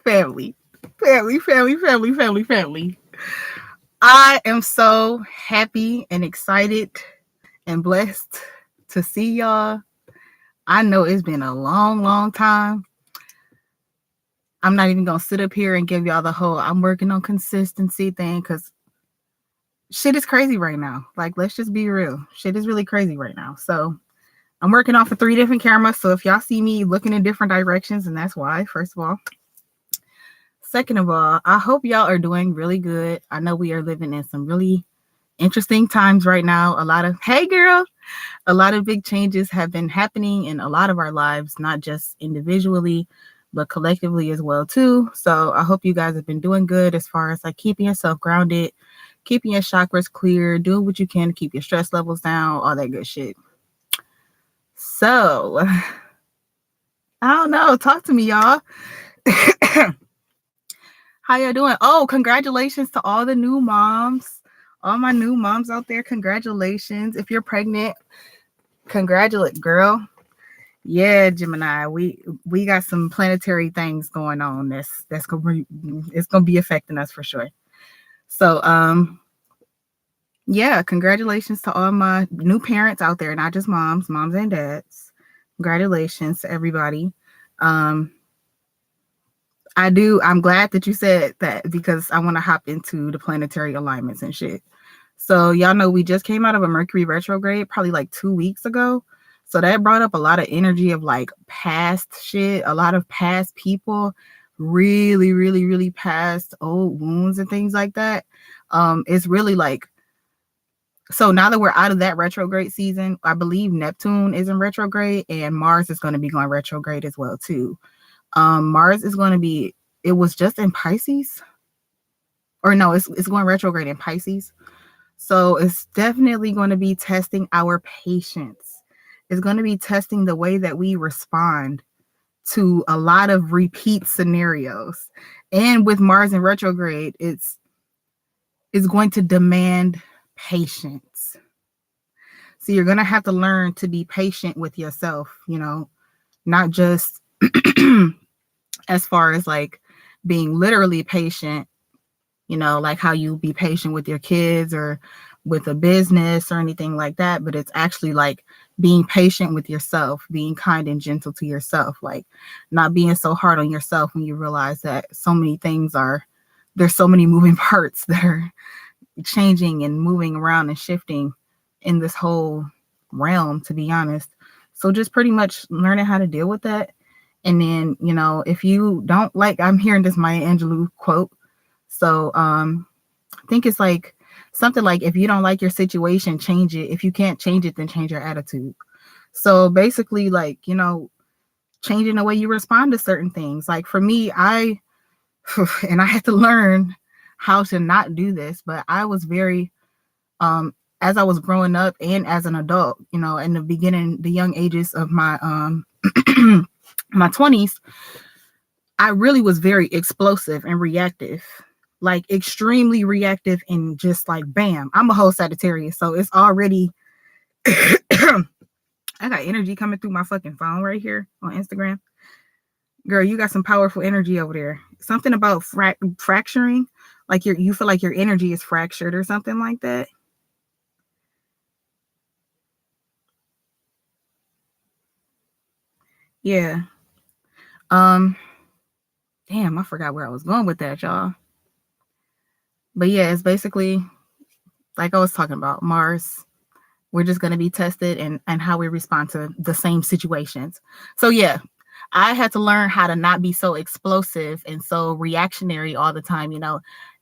Family, family. I am so happy and excited and blessed to see y'all. I know it's been a long time. I'm not even gonna sit up here and give y'all the whole I'm working on consistency thing because shit is crazy right now. Like, let's just be real. Shit is really crazy right now. So I'm working off of 3 different cameras. So if y'all see me looking in different directions, and that's why, first of all. Second of all, I hope y'all are doing really good. I know we are living in some really interesting times right now. Hey girl, a lot of big changes have been happening in a lot of our lives, not just individually, but collectively as well too. So I hope you guys have been doing good as far as like keeping yourself grounded, keeping your chakras clear, doing what you can to keep your stress levels down, all that good shit. So I don't know. Talk to me, y'all. How y'all doing? Oh, congratulations to all the new moms. All my new moms out there, congratulations. If you're pregnant, congratulate, girl. Yeah, Gemini, we got some planetary things going on. That's gonna be affecting us for sure. So yeah, congratulations to all my new parents out there, not just moms and dads. Congratulations to everybody. I'm glad that you said that because I want to hop into the planetary alignments and shit. So y'all know we just came out of a Mercury retrograde probably like 2 weeks ago. So that brought up a lot of energy of like past shit, a lot of past people, really past old wounds and things like that. It's really like, so now that we're out of that retrograde season, I believe Neptune is in retrograde and Mars is going to be going retrograde as well too. Mars is going to be, it was just in Pisces, or no, it's going retrograde in Pisces. So it's definitely going to be testing our patience. It's going to be testing the way that we respond to a lot of repeat scenarios. And with Mars in retrograde, it's going to demand patience. So you're going to have to learn to be patient with yourself, not just as far as like being literally patient, like how you be patient with your kids or with a business or anything like that. But it's actually like being patient with yourself, being kind and gentle to yourself, like not being so hard on yourself when you realize that so many things there's so many moving parts that are changing and moving around and shifting in this whole realm, to be honest. So just pretty much learning how to deal with that. And then, if you don't like, I'm hearing this Maya Angelou quote. So I think it's like something like, if you don't like your situation, change it. If you can't change it, then change your attitude. So basically, like, changing the way you respond to certain things. Like for me, and I had to learn how to not do this, but I was very, as I was growing up and as an adult, in the beginning, the young ages of my, my 20s, I really was very explosive and reactive, like extremely reactive and just like, bam, I'm a whole Sagittarius. So it's already, I got energy coming through my fucking phone right here on Instagram. Girl, you got some powerful energy over there. Something about fracturing, like you feel like your energy is fractured or something like that. Yeah. Damn, I forgot where I was going with that, y'all. But yeah, it's basically like I was talking about Mars. We're just going to be tested and how we respond to the same situations. So yeah, I had to learn how to not be so explosive and so reactionary all the time.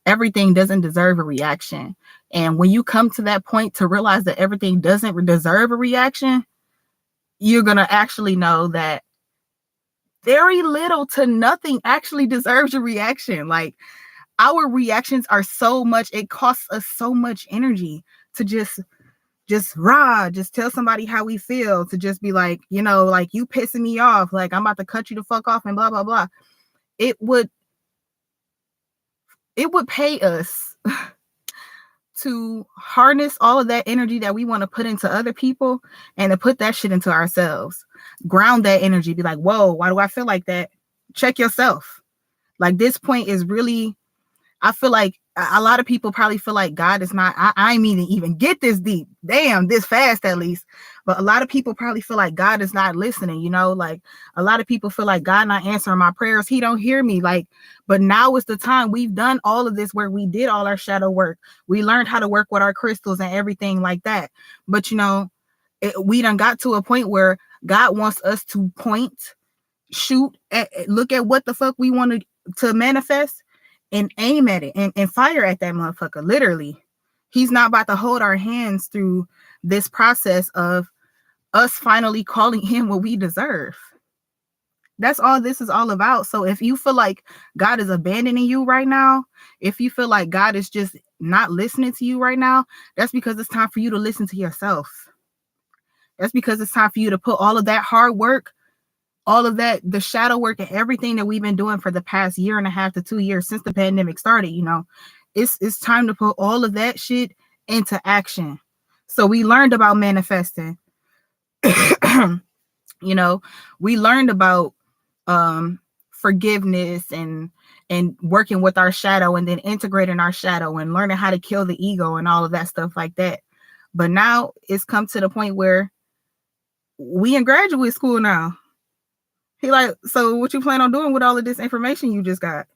Everything doesn't deserve a reaction. And when you come to that point to realize that everything doesn't deserve a reaction, you're going to actually know that very little to nothing actually deserves a reaction. Like, our reactions are so much, it costs us so much energy to just tell somebody how we feel, to just be like, like, you pissing me off, like I'm about to cut you the fuck off and blah, blah, blah. It would pay us to harness all of that energy that we want to put into other people and to put that shit into ourselves. Ground that energy. Be like, whoa, why do I feel like that? Check yourself. Like, this point is really, I feel like a lot of people probably feel like God is not, I mean to even get this deep. Damn, this fast at least. But a lot of people probably feel like God is not listening, you know, like a lot of people feel like God not answering my prayers. He don't hear me. Like, but now is the time. We've done all of this where we did all our shadow work. We learned how to work with our crystals and everything like that. But, you know, we done got to a point where God wants us to point, shoot, look at what the fuck we want to manifest and aim at it and fire at that motherfucker. Literally, he's not about to hold our hands through this process of us finally calling him what we deserve. That's all this is all about. So if you feel like God is abandoning you right now, if you feel like God is just not listening to you right now, that's because it's time for you to listen to yourself. That's because it's time for you to put all of that hard work, all of that, the shadow work and everything that we've been doing for the past 1.5 to 2 years since the pandemic started, you know, it's time to put all of that shit into action. So we learned about manifesting. You know, we learned about forgiveness and working with our shadow and then integrating our shadow and learning how to kill the ego and all of that stuff like that. But now it's come to the point where we in graduate school now. He like, so what you plan on doing with all of this information you just got?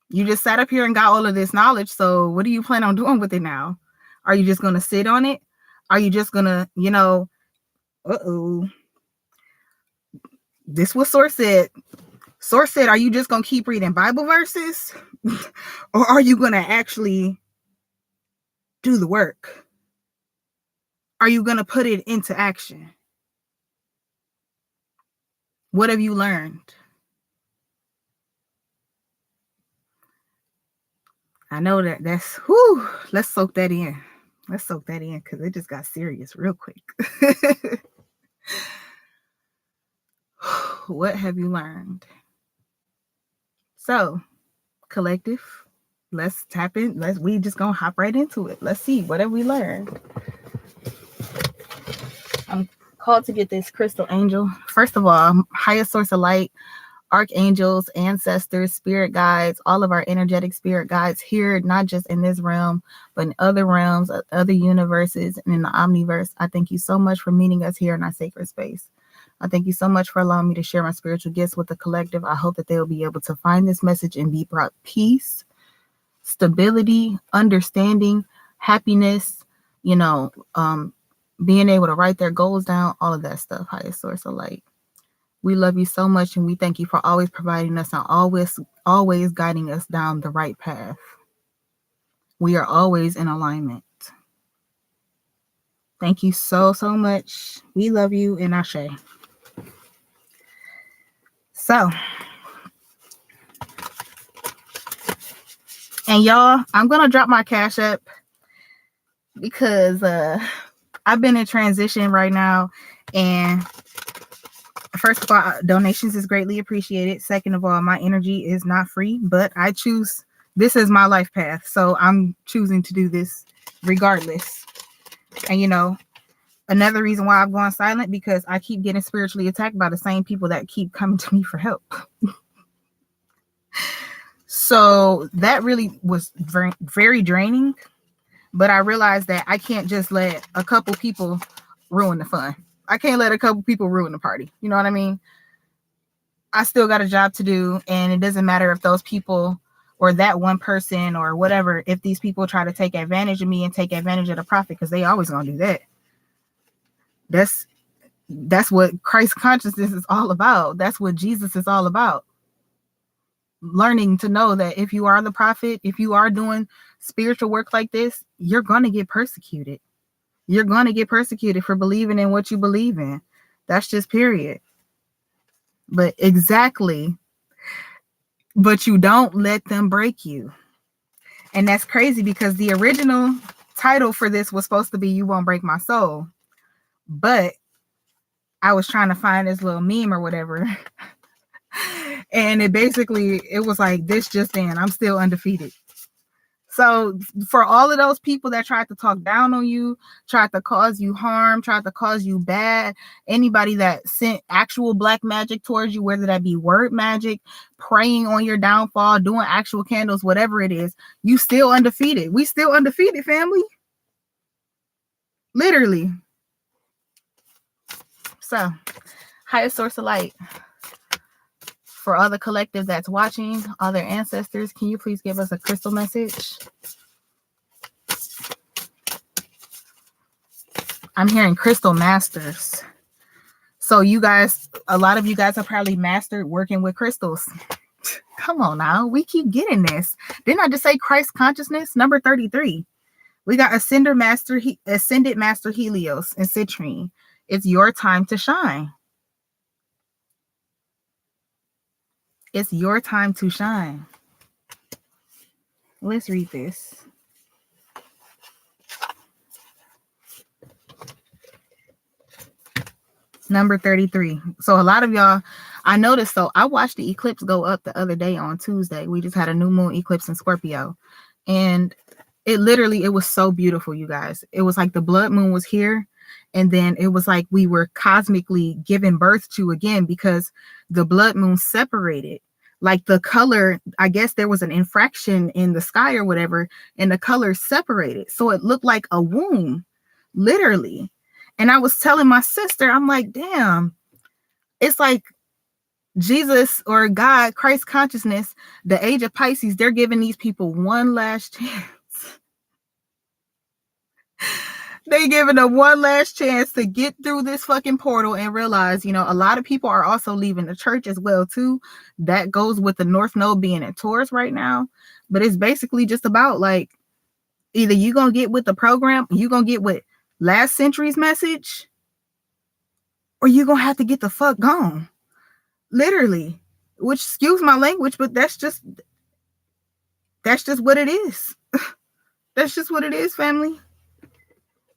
You just sat up here and got all of this knowledge. So what do you plan on doing with it now? Are you just going to sit on it? Are you just going to, you know, this was Source said. Source said, are you just going to keep reading Bible verses? Or are you going to actually do the work? Are you going to put it into action? What have you learned? I know that's, whew, let's soak that in. Let's soak that in because it just got serious real quick. What have you learned? So, collective, let's tap in. We just gonna hop right into it. Let's see, what have we learned? I'm called to get this crystal angel. First of all, highest source of light, archangels, ancestors, spirit guides, all of our energetic spirit guides here, not just in this realm, but in other realms, other universes, and in the omniverse. I thank you so much for meeting us here in our sacred space. I thank you so much for allowing me to share my spiritual gifts with the collective. I hope that they will be able to find this message and be brought peace, stability, understanding, happiness, you know, being able to write their goals down, all of that stuff. Highest source of light. We love you so much, and we thank you for always providing us and always guiding us down the right path. We are always in alignment. Thank you so, so much. We love you, and Ashe. So, and y'all, I'm going to drop my Cash App because I've been in transition right now. And first of all, donations is greatly appreciated. Second of all, my energy is not free, but I choose, this is my life path. So I'm choosing to do this regardless. And, you know, another reason why I've gone silent, because I keep getting spiritually attacked by the same people that keep coming to me for help. So that really was very, very draining. But I realized that I can't just let a couple people ruin the fun. I can't let a couple people ruin the party. You know what I mean? I still got a job to do, and it doesn't matter if those people or that one person or whatever, if these people try to take advantage of me and take advantage of the prophet, because they always gonna do that. That's what Christ consciousness is all about. That's what Jesus is all about. Learning to know that if you are the prophet, if you are doing spiritual work like this, you're going to get persecuted. You're going to get persecuted for believing in what you believe in. That's just period. But exactly. But you don't let them break you. And that's crazy because the original title for this was supposed to be You Won't Break My Soul. But I was trying to find this little meme or whatever. And it was like, this just in, I'm still undefeated. So for all of those people that tried to talk down on you, tried to cause you harm, tried to cause you bad, anybody that sent actual black magic towards you, whether that be word magic, praying on your downfall, doing actual candles, whatever it is, you still undefeated. We still undefeated, family. Literally. So, highest source of light. For all the collective that's watching, all their ancestors, can you please give us a crystal message? I'm hearing crystal masters. So you guys, a lot of you guys have probably mastered working with crystals. Come on now. We keep getting this. Didn't I just say Christ consciousness? Number 33. We got Ascended Master Helios and Citrine. It's your time to shine. It's your time to shine. Let's read this. Number 33. So a lot of y'all, I noticed, so I watched the eclipse go up the other day on Tuesday. We just had a new moon eclipse in Scorpio. And it was so beautiful, you guys. It was like the blood moon was here. And then it was like we were cosmically given birth to again, because the blood moon separated. Like the color, I guess there was an infraction in the sky or whatever, and the color separated. So it looked like a womb, literally. And I was telling my sister, I'm like, damn, it's like Jesus or God, Christ consciousness, the age of Pisces, they're giving these people one last chance. They giving them one last chance to get through this fucking portal and realize, a lot of people are also leaving the church as well too. That goes with the North Node being in Taurus right now. But it's basically just about like, either you gonna get with the program, you gonna get with last century's message, or you gonna have to get the fuck gone. Literally. Which, excuse my language, but that's just what it is. That's just what it is, family.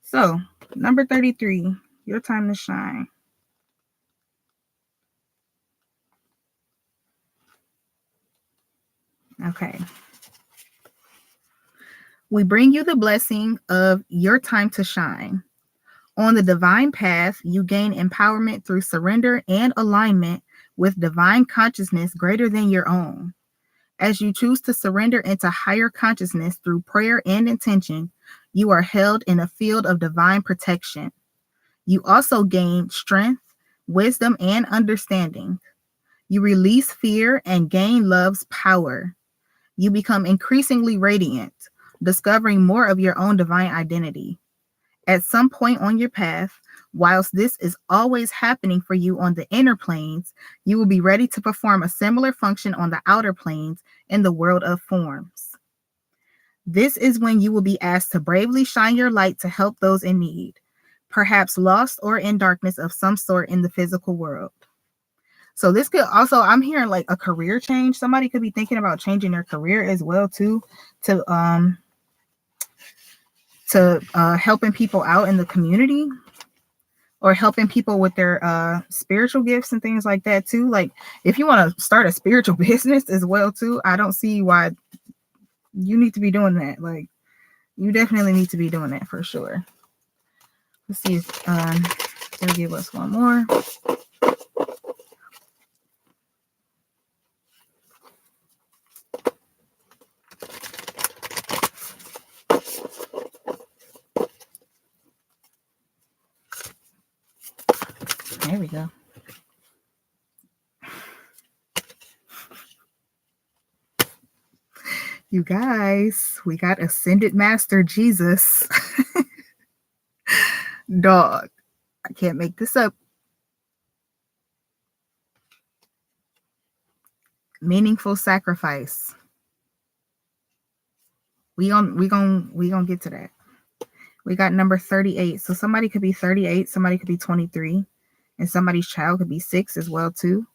So, number 33, your time to shine. Okay. We bring you the blessing of your time to shine. On the divine path, you gain empowerment through surrender and alignment with divine consciousness greater than your own. As you choose to surrender into higher consciousness through prayer and intention, you are held in a field of divine protection. You also gain strength, wisdom, and understanding. You release fear and gain love's power. You become increasingly radiant, discovering more of your own divine identity. At some point on your path, whilst this is always happening for you on the inner planes, you will be ready to perform a similar function on the outer planes in the world of forms. This is when you will be asked to bravely shine your light to help those in need, perhaps lost or in darkness of some sort in the physical world. So this could also, I'm hearing like a career change. Somebody could be thinking about changing their career as well too, to helping people out in the community, or helping people with their spiritual gifts and things like that too. Like if you want to start a spiritual business as well too, I don't see why you need to be doing that. Like you definitely need to be doing that for sure. Let's see if they'll give us one more. There we go. You guys, we got Ascended Master Jesus. Dog, I can't make this up. Meaningful sacrifice. We gonna get to that. We got number 38. So somebody could be 38, somebody could be 23, and somebody's child could be 6 as well too.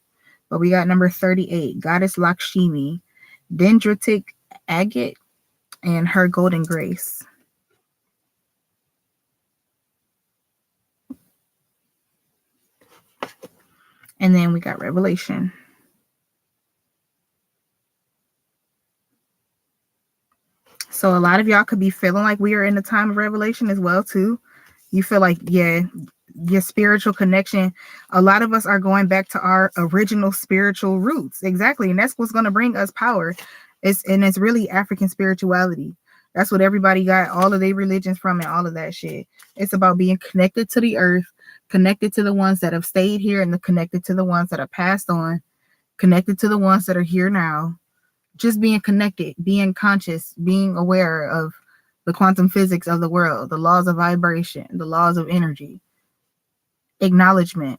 But we got number 38, Goddess Lakshmi, dendritic agate, and her golden grace. And then we got Revelation. So a lot of y'all could be feeling like we are in the time of revelation as well too. You feel like, yeah, your spiritual connection. A lot of us are going back to our original spiritual roots. Exactly. And that's what's going to bring us power. It's really African spirituality. That's what everybody got all of their religions from and all of that shit. It's about being connected to the earth, connected to the ones that have stayed here, and connected to the ones that have passed on, connected to the ones that are here now. Just being connected, being conscious, being aware of the quantum physics of the world, the laws of vibration, the laws of energy, acknowledgement.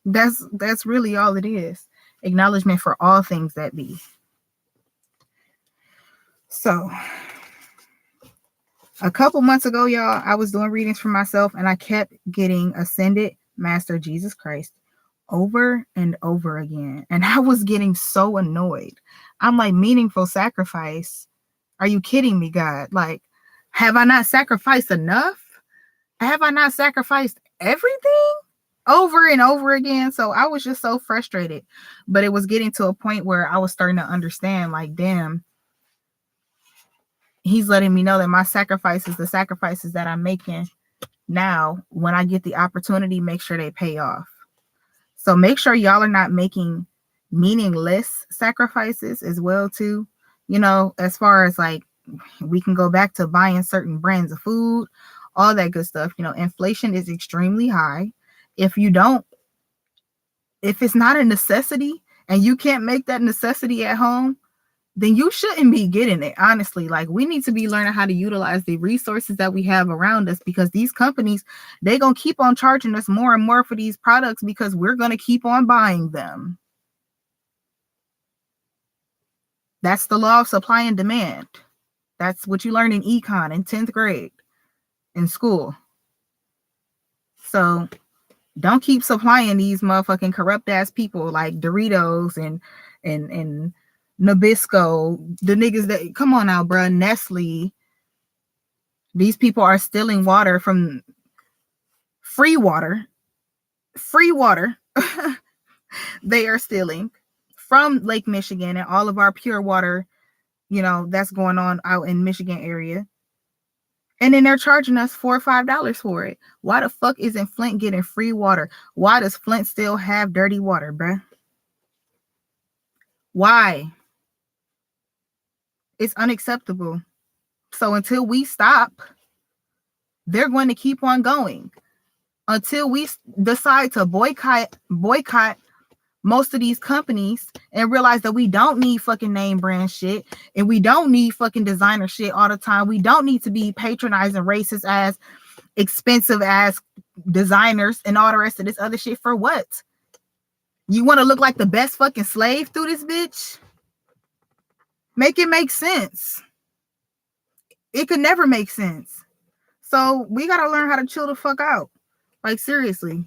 That's really all it is. Acknowledgement for all things that be. So a couple months ago, y'all, I was doing readings for myself and I kept getting Ascended Master Jesus Christ over and over again. And I was getting so annoyed. I'm like, meaningful sacrifice? Are you kidding me, God? Like, have I not sacrificed enough? Have I not sacrificed everything over and over again? So I was just so frustrated. But it was getting to a point where I was starting to understand, like, damn, he's letting me know that my sacrifices, the sacrifices that I'm making now, when I get the opportunity, make sure they pay off. So make sure y'all are not making meaningless sacrifices as well too. You know, as far as like, we can go back to buying certain brands of food, all that good stuff. You know, inflation is extremely high. If it's not a necessity and you can't make that necessity at home, then you shouldn't be getting it. Honestly, like, we need to be learning how to utilize the resources that we have around us, because these companies, they're going to keep on charging us more and more for these products because we're going to keep on buying them. That's the law of supply and demand. That's what you learn in econ in 10th grade in school. So don't keep supplying these motherfucking corrupt ass people like Doritos and Nabisco, the niggas that, come on now, bruh, Nestle. These people are stealing water from free water. They are stealing from Lake Michigan and all of our pure water, you know, that's going on out in Michigan area. And then they're charging us $4 or $5 for it. Why the fuck isn't Flint getting free water? Why does Flint still have dirty water, bruh? Why? It's unacceptable. So until we stop, they're going to keep on going. Until we decide to boycott most of these companies and realize that we don't need fucking name brand shit and we don't need fucking designer shit all the time. We don't need to be patronizing racist ass, expensive ass designers and all the rest of this other shit. For what? You want to look like the best fucking slave through this bitch? Make it make sense. It could never make sense. So we got to learn how to chill the fuck out. Like, seriously.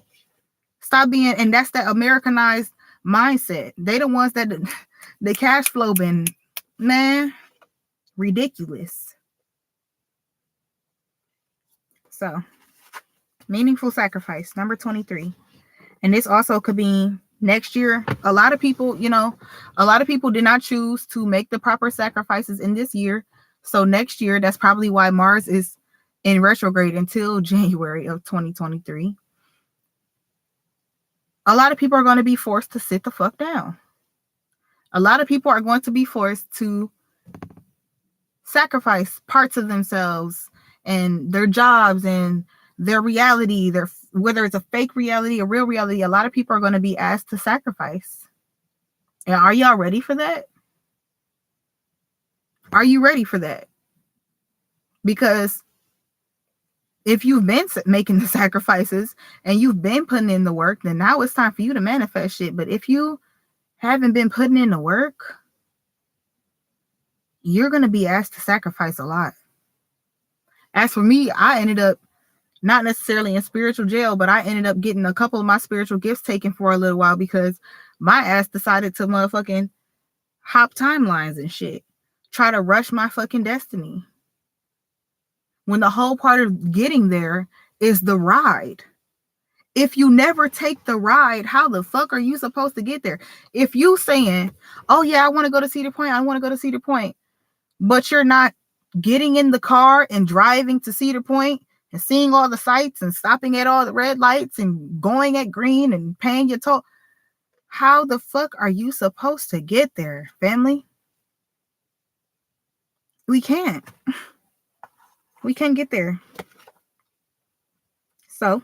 Stop being, and that's that Americanized mindset. They the ones that the cash flow been, man, ridiculous. So, meaningful sacrifice, number 23. And this also could be next year. A lot of people, you know, a lot of people did not choose to make the proper sacrifices in this year. So next year, that's probably why Mars is in retrograde until January of 2023. A lot of people are going to be forced to sit the fuck down. A lot of people are going to be forced to sacrifice parts of themselves and their jobs and their reality, whether it's a fake reality, a real reality. A lot of people are going to be asked to sacrifice. And are y'all ready for that? Are you ready for that? Because if you've been making the sacrifices and you've been putting in the work, then now it's time for you to manifest shit. But if you haven't been putting in the work, you're going to be asked to sacrifice a lot. As for me, I ended up not necessarily in spiritual jail, but I ended up getting a couple of my spiritual gifts taken for a little while because my ass decided to motherfucking hop timelines and shit. Try to rush my fucking destiny. When the whole part of getting there is the ride. If you never take the ride, how the fuck are you supposed to get there? If you saying, oh yeah, I want to go to Cedar Point, but you're not getting in the car and driving to Cedar Point and seeing all the sights and stopping at all the red lights and going at green and paying your toll. How the fuck are you supposed to get there, family? We can't. We can't get there. So,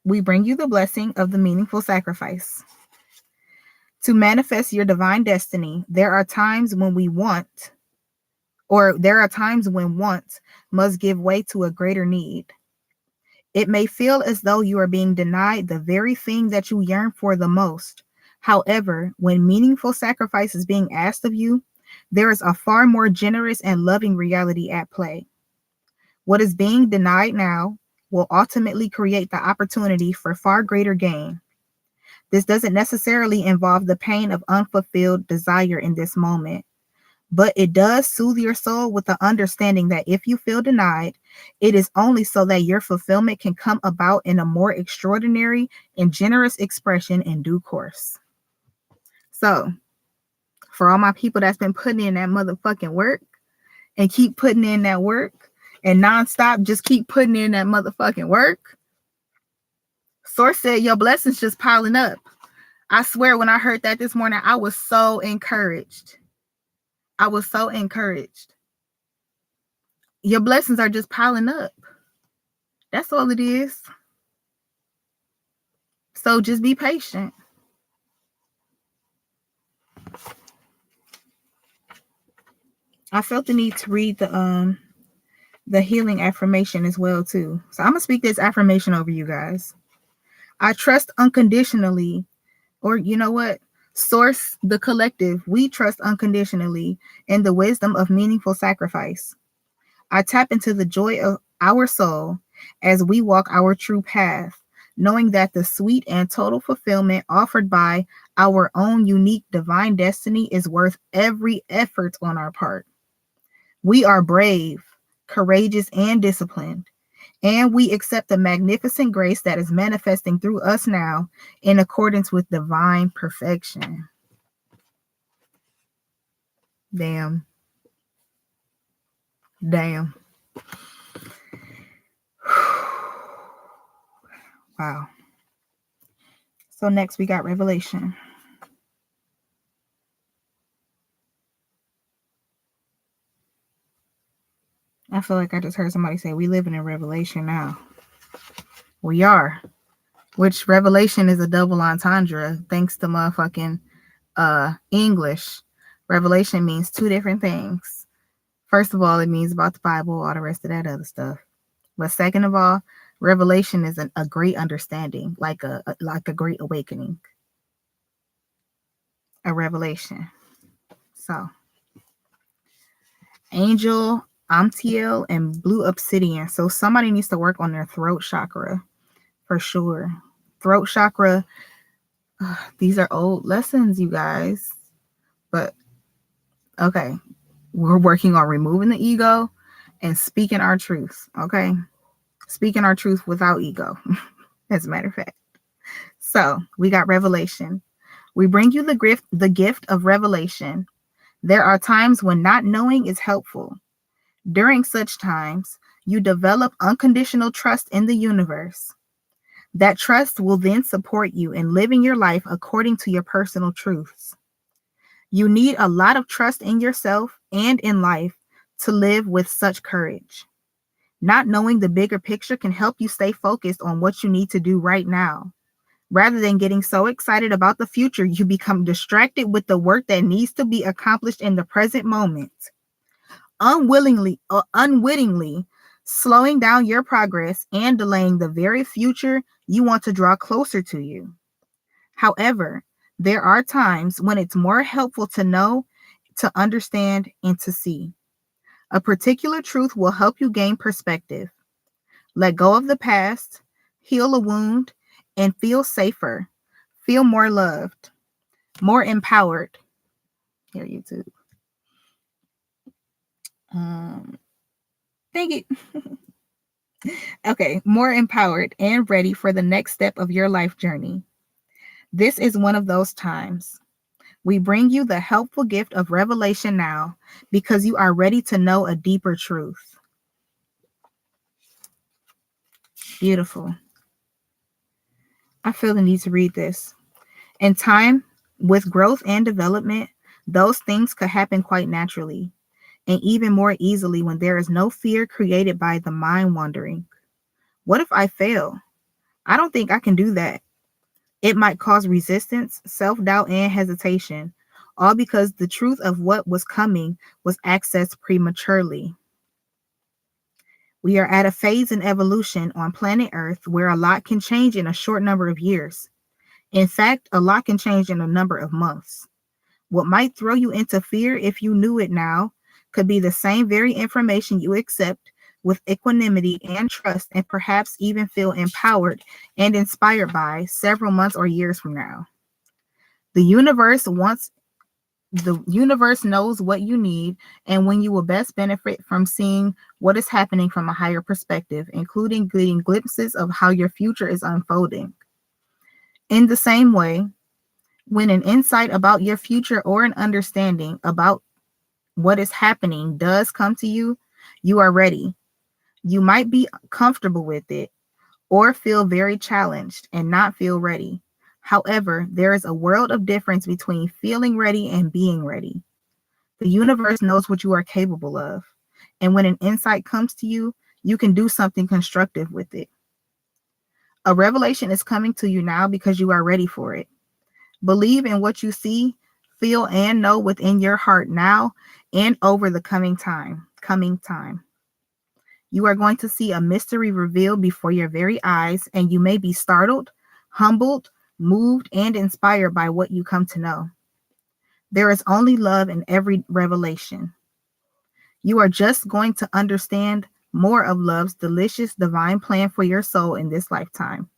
we bring you the blessing of the meaningful sacrifice. To manifest your divine destiny, there are times when wants must give way to a greater need. It may feel as though you are being denied the very thing that you yearn for the most. However, when meaningful sacrifice is being asked of you, there is a far more generous and loving reality at play. What is being denied now will ultimately create the opportunity for far greater gain. This doesn't necessarily involve the pain of unfulfilled desire in this moment, but it does soothe your soul with the understanding that if you feel denied, it is only so that your fulfillment can come about in a more extraordinary and generous expression in due course. So, for all my people that's been putting in that motherfucking work and keep putting in that work and nonstop just keep putting in that motherfucking work, Source said your blessings just piling up. I swear when I heard that this morning, I was so encouraged. I was so encouraged. Your blessings are just piling up. That's all it is. So just be patient. I felt the need to read the healing affirmation as well too. So I'm gonna speak this affirmation over you guys. I trust unconditionally, or you know what? Source, the collective, we trust unconditionally in the wisdom of meaningful sacrifice. I tap into the joy of our soul as we walk our true path, knowing that the sweet and total fulfillment offered by our own unique divine destiny is worth every effort on our part. We are brave, courageous, and disciplined, and we accept the magnificent grace that is manifesting through us now in accordance with divine perfection. Damn. Wow. So next we got Revelation. I feel like I just heard somebody say we living in Revelation now. We are. Which Revelation is a double entendre thanks to motherfucking English. Revelation means two different things. First of all, it means about the Bible, all the rest of that other stuff. But second of all, revelation is a great understanding, like a great awakening. A revelation. So, Angel, Amtiel, and Blue Obsidian. So somebody needs to work on their throat chakra for sure. Throat chakra. These are old lessons, you guys. But okay, we're working on removing the ego and speaking our truth. Okay, speaking our truth without ego, as a matter of fact. So we got revelation. We bring you the gift of revelation. There are times when not knowing is helpful. During such times, you develop unconditional trust in the universe. That trust will then support you in living your life according to your personal truths. You need a lot of trust in yourself and in life to live with such courage. Not knowing the bigger picture can help you stay focused on what you need to do right now. Rather than getting so excited about the future, you become distracted with the work that needs to be accomplished in the present moment. Unwittingly slowing down your progress and delaying the very future you want to draw closer to you. However, there are times when it's more helpful to know, to understand, and to see. A particular truth will help you gain perspective. Let go of the past, heal a wound, and feel safer. Feel more loved, more empowered. Here, YouTube. Thank you. Okay, more empowered and ready for the next step of your life journey. This is one of those times. We bring you the helpful gift of revelation now because you are ready to know a deeper truth. Beautiful. I feel the need to read this. In time, with growth and development, those things could happen quite naturally, and even more easily when there is no fear created by the mind wandering. What if I fail? I don't think I can do that. It might cause resistance, self-doubt, and hesitation, all because the truth of what was coming was accessed prematurely. We are at a phase in evolution on planet Earth where a lot can change in a short number of years. In fact, a lot can change in a number of months. What might throw you into fear if you knew it now could be the same very information you accept with equanimity and trust, and perhaps even feel empowered and inspired by several months or years from now. The universe knows what you need and when you will best benefit from seeing what is happening from a higher perspective, including getting glimpses of how your future is unfolding. In the same way, when an insight about your future or an understanding about what is happening does come to you, you are ready. You might be comfortable with it or feel very challenged and not feel ready. However, there is a world of difference between feeling ready and being ready. The universe knows what you are capable of. And when an insight comes to you, you can do something constructive with it. A revelation is coming to you now because you are ready for it. Believe in what you see, feel, and know within your heart now and over the coming time. You are going to see a mystery revealed before your very eyes, and you may be startled, humbled, moved, and inspired by what you come to know. There is only love in every revelation. You are just going to understand more of love's delicious divine plan for your soul in this lifetime.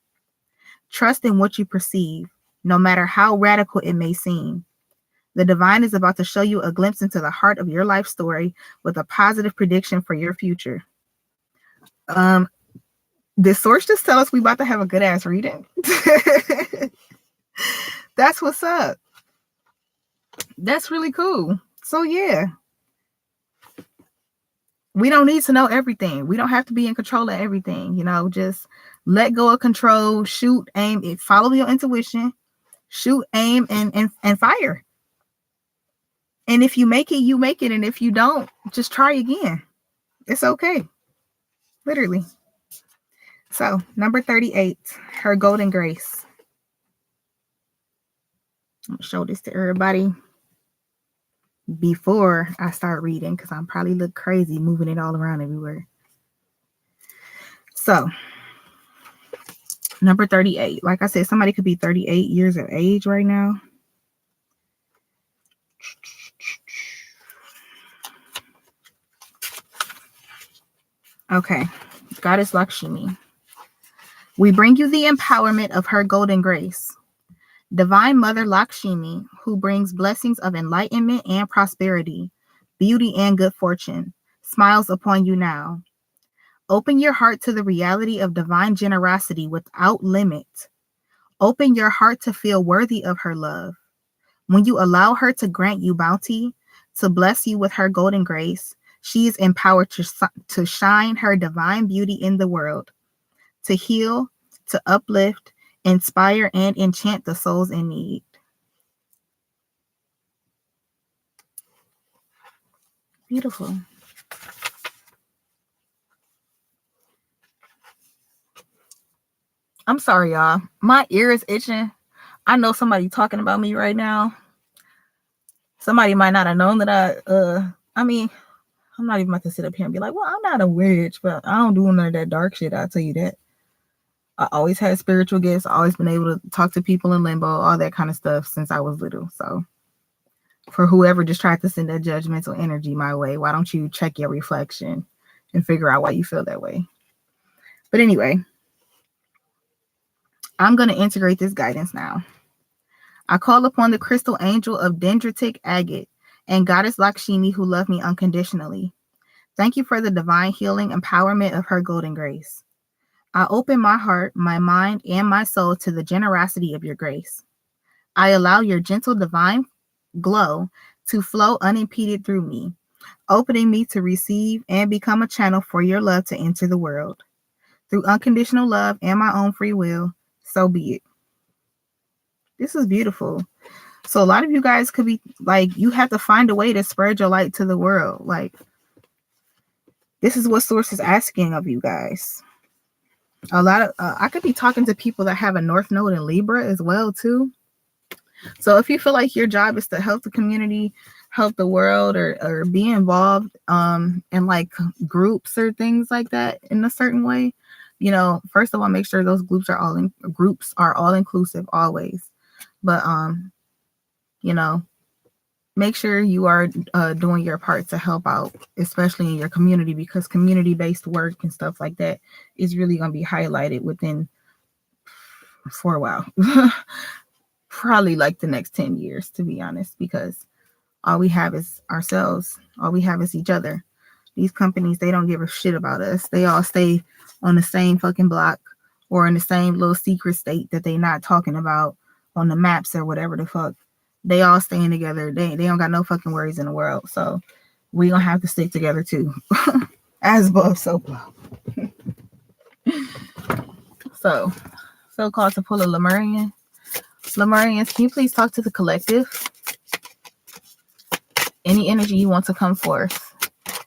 Trust in what you perceive, no matter how radical it may seem. The divine is about to show you a glimpse into the heart of your life story with a positive prediction for your future. This source just tell us we about to have a good ass reading. That's what's up. That's really cool. So yeah, we don't need to know everything. We don't have to be in control of everything. Just let go of control, shoot, aim, follow your intuition, shoot, aim, and fire. And if you make it, you make it. And if you don't, just try again. It's okay. Literally. So, number 38, her golden grace. I'm going to show this to everybody before I start reading because I'm probably look crazy moving it all around everywhere. So, number 38. Like I said, somebody could be 38 years of age right now. Okay. Goddess Lakshmi. We bring you the empowerment of her golden grace. Divine Mother Lakshmi, who brings blessings of enlightenment and prosperity, beauty and good fortune, smiles upon you now. Open your heart to the reality of divine generosity without limit. Open your heart to feel worthy of her love. When you allow her to grant you bounty, to bless you with her golden grace, she is empowered to shine her divine beauty in the world, to heal, to uplift, inspire, and enchant the souls in need. Beautiful. I'm sorry, y'all. My ear is itching. I know somebody talking about me right now. Somebody might not have known that I'm not even about to sit up here and be like, well, I'm not a witch, but I don't do none of that dark shit. I'll tell you that. I always had spiritual gifts. I always been able to talk to people in limbo, all that kind of stuff since I was little. So for whoever just tried to send that judgmental energy my way, why don't you check your reflection and figure out why you feel that way? But anyway, I'm going to integrate this guidance now. I call upon the crystal angel of dendritic agate and goddess Lakshmi, who love me unconditionally. Thank you for the divine healing empowerment of her golden grace. I open my heart, my mind, and my soul to the generosity of your grace. I allow your gentle divine glow to flow unimpeded through me, opening me to receive and become a channel for your love to enter the world. Through unconditional love and my own free will, so be it. This is beautiful. So a lot of you guys could be like, you have to find a way to spread your light to the world. Like, this is what Source is asking of you guys. A lot of, I could be talking to people that have a North Node in Libra as well too. So if you feel like your job is to help the community, help the world, or be involved in like groups or things like that in a certain way, you know, first of all, make sure those groups are all inclusive always. But you know, make sure you are doing your part to help out, especially in your community, because community-based work and stuff like that is really going to be highlighted within, for a while, probably like the next 10 years, to be honest, because all we have is ourselves. All we have is each other. These companies, they don't give a shit about us. They all stay on the same fucking block or in the same little secret state that they not talking about on the maps or whatever the fuck. They all staying together. They don't got no fucking worries in the world. So we gonna have to stick together too. As above, so below. So called to pull a Lemurian. Lemurians, can you please talk to the collective? Any energy you want to come forth.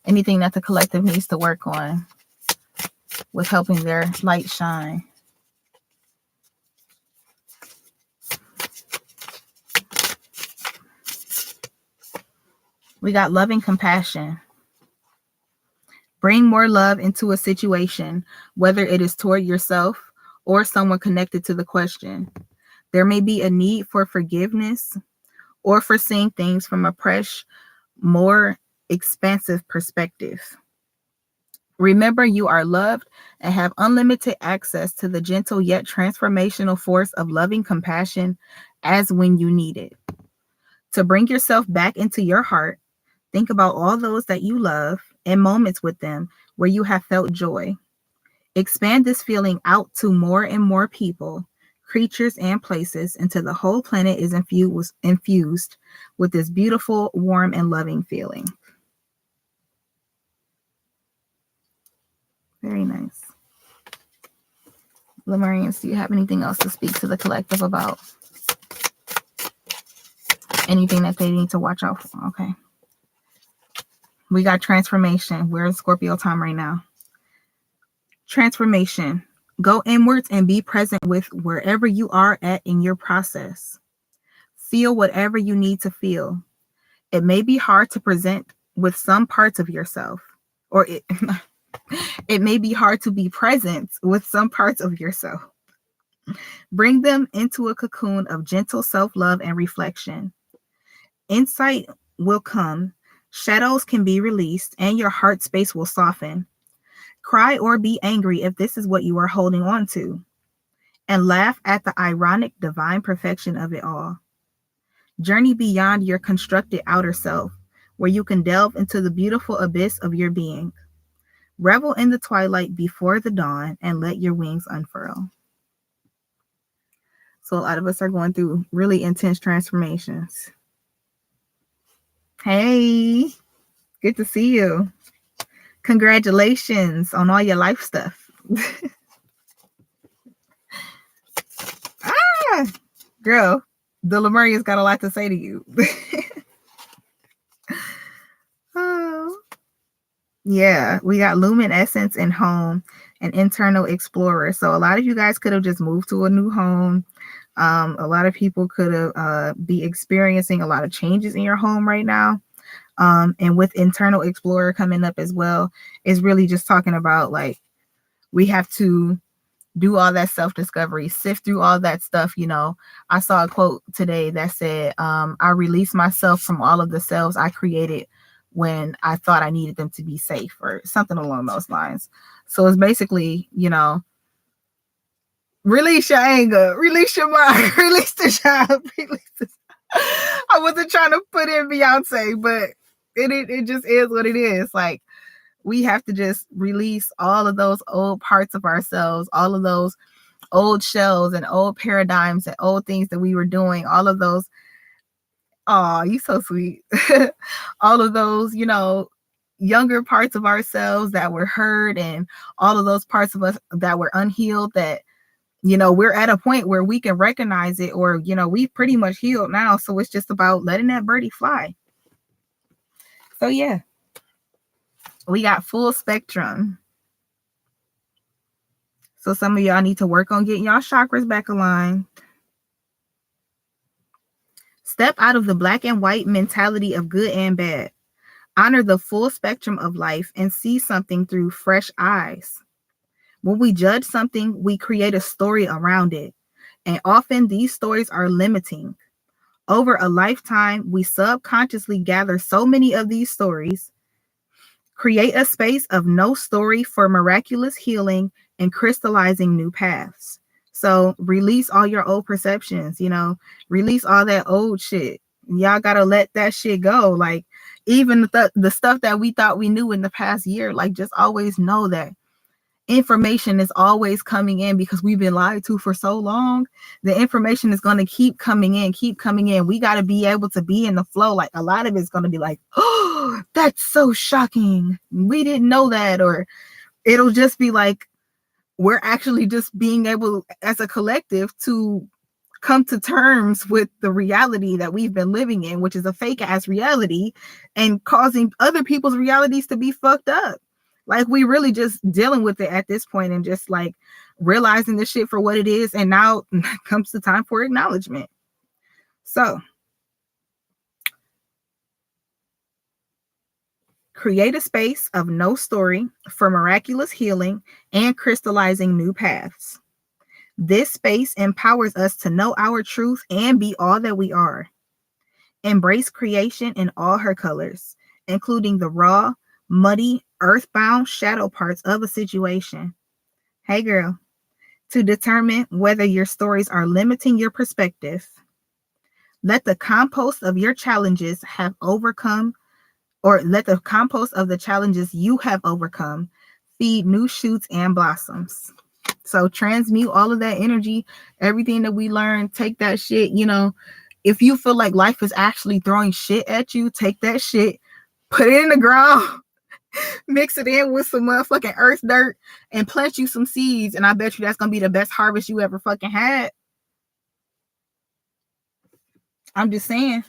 Anything that the collective needs to work on with helping their light shine. We got loving compassion. Bring more love into a situation, whether it is toward yourself or someone connected to the question. There may be a need for forgiveness or for seeing things from a fresh, more expansive perspective. Remember, you are loved and have unlimited access to the gentle yet transformational force of loving compassion as when you need it. To bring yourself back into your heart, think about all those that you love and moments with them where you have felt joy. Expand this feeling out to more and more people, creatures, and places until the whole planet is infused with this beautiful, warm, and loving feeling. Very nice. Lemurians, do you have anything else to speak to the collective about? Anything that they need to watch out for? Okay. We got transformation. We're in Scorpio time right now. Transformation. Go inwards and be present with wherever you are at in your process. Feel whatever you need to feel. It may be hard to present with some parts of yourself, or it may be hard to be present with some parts of yourself. Bring them into a cocoon of gentle self-love and reflection. Insight will come. Shadows can be released and your heart space will soften. Cry or be angry if this is what you are holding on to. And laugh at the ironic divine perfection of it all. Journey beyond your constructed outer self, where you can delve into the beautiful abyss of your being. Revel in the twilight before the dawn and let your wings unfurl. So a lot of us are going through really intense transformations. Hey, good to see you. Congratulations on all your life stuff. Girl, the Lemurians got a lot to say to you. Oh. Yeah, we got luminescence and home and internal explorer. So a lot of you guys could have just moved to a new home. A lot of people could have be experiencing a lot of changes in your home right now. And with internal explorer coming up as well, is really just talking about like we have to do all that self-discovery, sift through all that stuff. You know, I saw a quote today that said, I release myself from all of the selves I created when I thought I needed them to be safe, or something along those lines. So it's basically, you know, release your anger, release your mind, release the job, release the... I wasn't trying to put in Beyonce, but it just is what it is. Like, we have to just release all of those old parts of ourselves, all of those old shells and old paradigms and old things that we were doing, all Oh, you so sweet. All of those, younger parts of ourselves that were hurt, and all of those parts of us that were unhealed, that, we're at a point where we can recognize it, or, we've pretty much healed now. So it's just about letting that birdie fly. So yeah, we got full spectrum. So some of y'all need to work on getting y'all chakras back aligned. Step out of the black and white mentality of good and bad. Honor the full spectrum of life and see something through fresh eyes. When we judge something, we create a story around it. And often these stories are limiting. Over a lifetime, we subconsciously gather so many of these stories. Create a space of no story for miraculous healing and crystallizing new paths. So release all your old perceptions, release all that old shit. Y'all got to let that shit go. Like, even the stuff that we thought we knew in the past year, like, just always know that information is always coming in, because we've been lied to for so long. The information is going to keep coming in. We got to be able to be in the flow. Like, a lot of it's going to be like, oh, that's so shocking, we didn't know that. Or it'll just be like, we're actually just being able as a collective to come to terms with the reality that we've been living in, which is a fake ass reality, and causing other people's realities to be fucked up. Like, we really just dealing with it at this point, and just like realizing the shit for what it is. And now comes the time for acknowledgement. So create a space of no story for miraculous healing and crystallizing new paths. This space empowers us to know our truth and be all that we are. Embrace creation in all her colors, including the raw, muddy, earthbound shadow parts of a situation. Hey girl, to determine whether your stories are limiting your perspective, let the compost of your challenges have overcome, or let the compost of the challenges you have overcome feed new shoots and blossoms. So transmute all of that energy, everything that we learned. Take that shit, if you feel like life is actually throwing shit at you, take that shit, put it in the ground, mix it in with some motherfucking earth dirt, and plant you some seeds. And I bet you that's going to be the best harvest you ever fucking had. I'm just saying.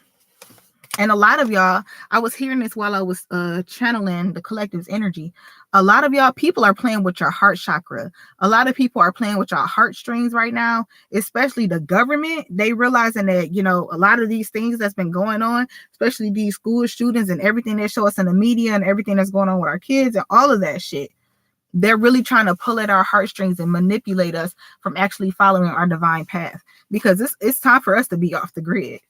And a lot of y'all, I was hearing this while I was channeling the collective's energy. A lot of y'all people are playing with your heart chakra. A lot of people are playing with your heartstrings right now, especially the government. They realizing that, a lot of these things that's been going on, especially these school shootings and everything they show us in the media and everything that's going on with our kids and all of that shit. They're really trying to pull at our heartstrings and manipulate us from actually following our divine path, because it's time for us to be off the grid.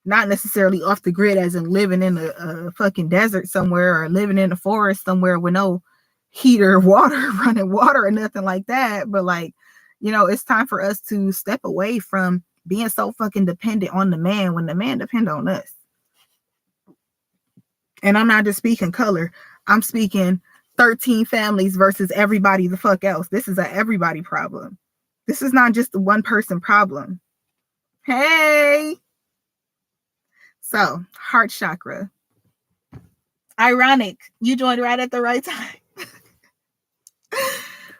Not necessarily off the grid as in living in a fucking desert somewhere, or living in a forest somewhere with no heater, running water or nothing like that. But like, it's time for us to step away from being so fucking dependent on the man when the man depend on us. And I'm not just speaking color. I'm speaking 13 families versus everybody the fuck else. This is a everybody problem. This is not just a one person problem. Hey. So, heart chakra. Ironic, you joined right at the right time.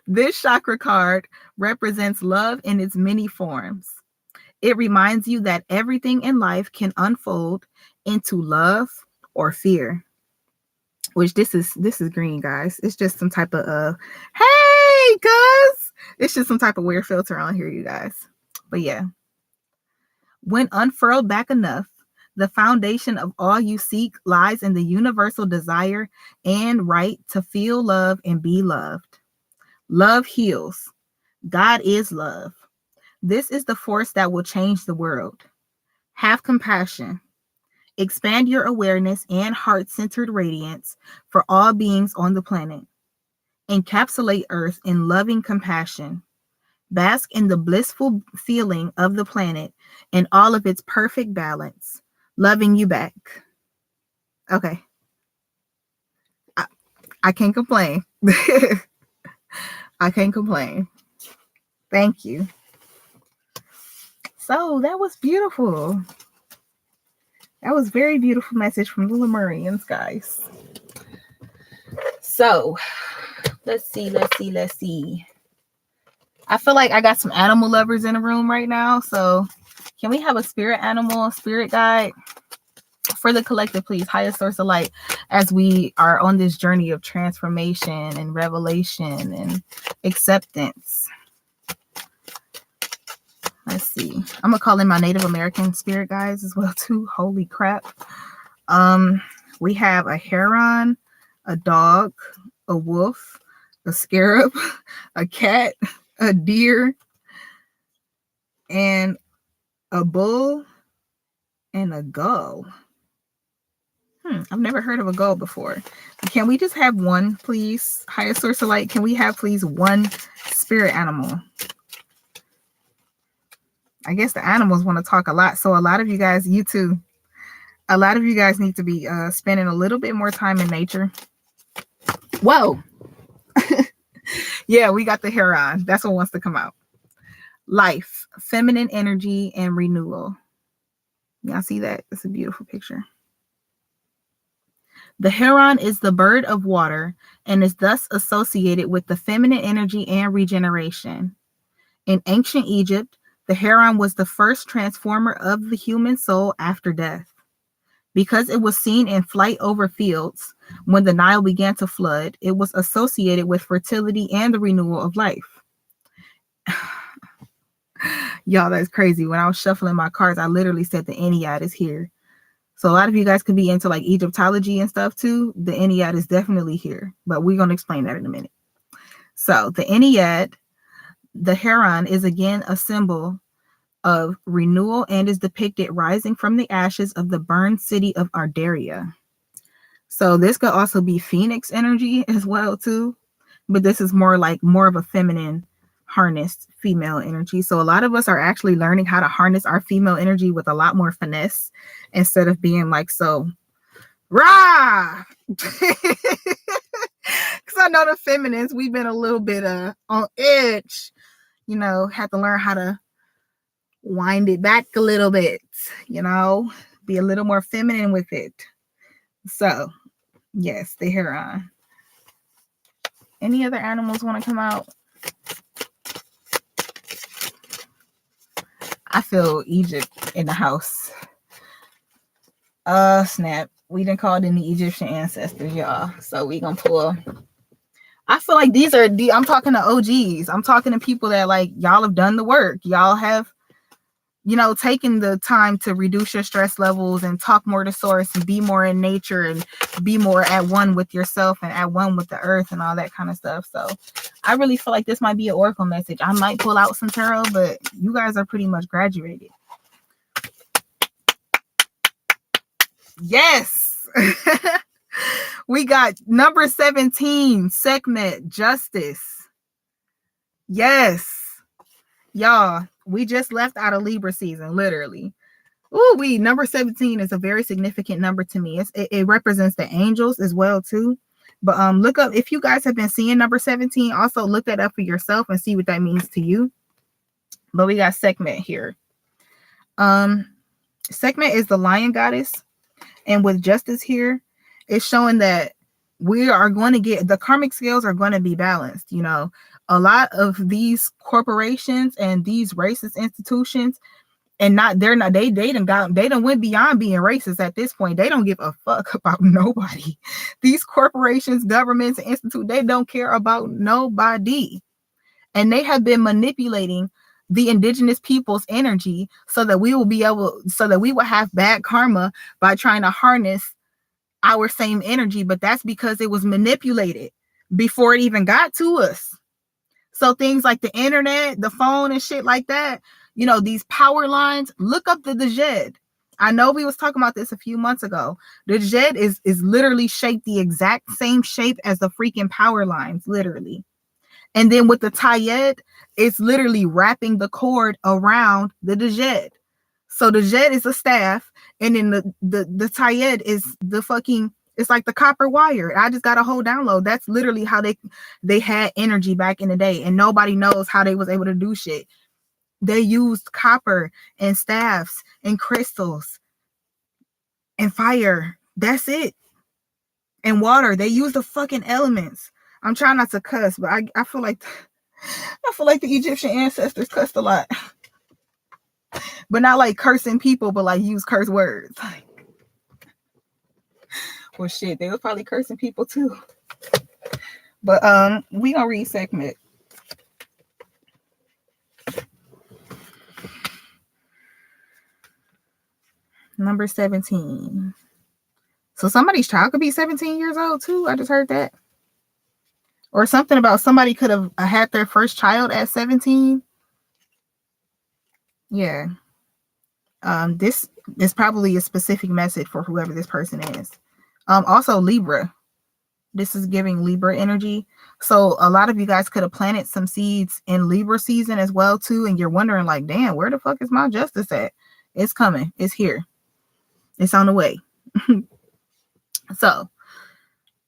This chakra card represents love in its many forms. It reminds you that everything in life can unfold into love or fear. Which this is green, guys. It's just some type of hey, cuz. It's just some type of weird filter on here, you guys. But yeah. When unfurled back enough, the foundation of all you seek lies in the universal desire and right to feel love and be loved. Love heals. God is love. This is the force that will change the world. Have compassion. Expand your awareness and heart-centered radiance for all beings on the planet. Encapsulate Earth in loving compassion. Bask in the blissful feeling of the planet and all of its perfect balance. Loving you back. Okay. I can't complain. I can't complain. Thank you. So that was beautiful. That was a very beautiful message from the Lemurians, guys. So let's see. I feel like I got some animal lovers in the room right now. So can we have a spirit animal, spirit guide for the collective, please? Highest source of light, as we are on this journey of transformation and revelation and acceptance. Let's see. I'm gonna call in my Native American spirit guides as well too. Holy crap. We have a heron, a dog, a wolf, a scarab, a cat, a deer, and a bull, and a gull. I've never heard of a gull before. Can we just have one, please? Highest source of light, can we have, please, one spirit animal? I guess the animals want to talk a lot. So a lot of you guys, you too, a lot of you guys need to be spending a little bit more time in nature. Whoa. Yeah, we got the heron. That's what wants to come out. Life, feminine energy, and renewal. Y'all see that? It's a beautiful picture. The heron is the bird of water and is thus associated with the feminine energy and regeneration. In ancient Egypt, the heron was the first transformer of the human soul after death. Because it was seen in flight over fields when the Nile began to flood, it was associated with fertility and the renewal of life. Y'all, that's crazy. When I was shuffling my cards, I literally said the Ennead is here. So a lot of you guys could be into like Egyptology and stuff too. The Ennead is definitely here, but we're going to explain that in a minute. So the Ennead, the heron, is again a symbol of renewal and is depicted rising from the ashes of the burned city of Ardaria. So this could also be Phoenix energy as well too, but this is more of a feminine harnessed female energy. So a lot of us are actually learning how to harness our female energy with a lot more finesse instead of being like so rah. Because I know the feminines, we've been a little bit on edge, had to learn how to wind it back a little bit, be a little more feminine with it. So yes, the heron. Any other animals want to come out? I feel Egypt in the house. Snap. We done called in the Egyptian ancestors, y'all. So we gonna pull. I feel like I'm talking to OGs. I'm talking to people that like y'all have done the work. Y'all have, taken the time to reduce your stress levels and talk more to source and be more in nature and be more at one with yourself and at one with the earth and all that kind of stuff. So I really feel like this might be an oracle message. I might pull out some tarot, but you guys are pretty much graduated. Yes. We got number 17, Sekhmet, justice. Yes. Y'all, we just left out of Libra season, literally. Ooh, number 17 is a very significant number to me. It represents the angels as well too. But look up, if you guys have been seeing number 17, also look that up for yourself and see what that means to you. But we got Sekhmet here. Sekhmet is the lion goddess, and with justice here, it's showing that we are going to get, the karmic scales are going to be balanced. A lot of these corporations and these racist institutions, they done went beyond being racist at this point. They don't give a fuck about nobody. These corporations, governments, and institutes, they don't care about nobody. And they have been manipulating the indigenous people's energy so that we will have bad karma by trying to harness our same energy. But that's because it was manipulated before it even got to us. So things like the internet, the phone and shit like that, these power lines, look up the Djed. I know we was talking about this a few months ago. The Djed is literally shaped the exact same shape as the freaking power lines, literally. And then with the Tayed, it's literally wrapping the cord around the Djed. So the Djed is a staff, and then the Tayed is it's like the copper wire. I just got a whole download. That's literally how they had energy back in the day, and nobody knows how they was able to do shit. They used copper and staffs and crystals and fire. That's it. And water. They use the fucking elements. I'm trying not to cuss, but I feel like the Egyptian ancestors cussed a lot. But not like cursing people, but like use curse words. Well, shit, they was probably cursing people too. But we gonna read segment. Number 17. So somebody's child could be 17 years old too. I just heard that. Or something about somebody could have had their first child at 17. Yeah. This is probably a specific message for whoever this person is. Also Libra. This is giving Libra energy. So a lot of you guys could have planted some seeds in Libra season as well too. And you're wondering like, damn, where the fuck is my justice at? It's coming. It's here. It's on the way. So,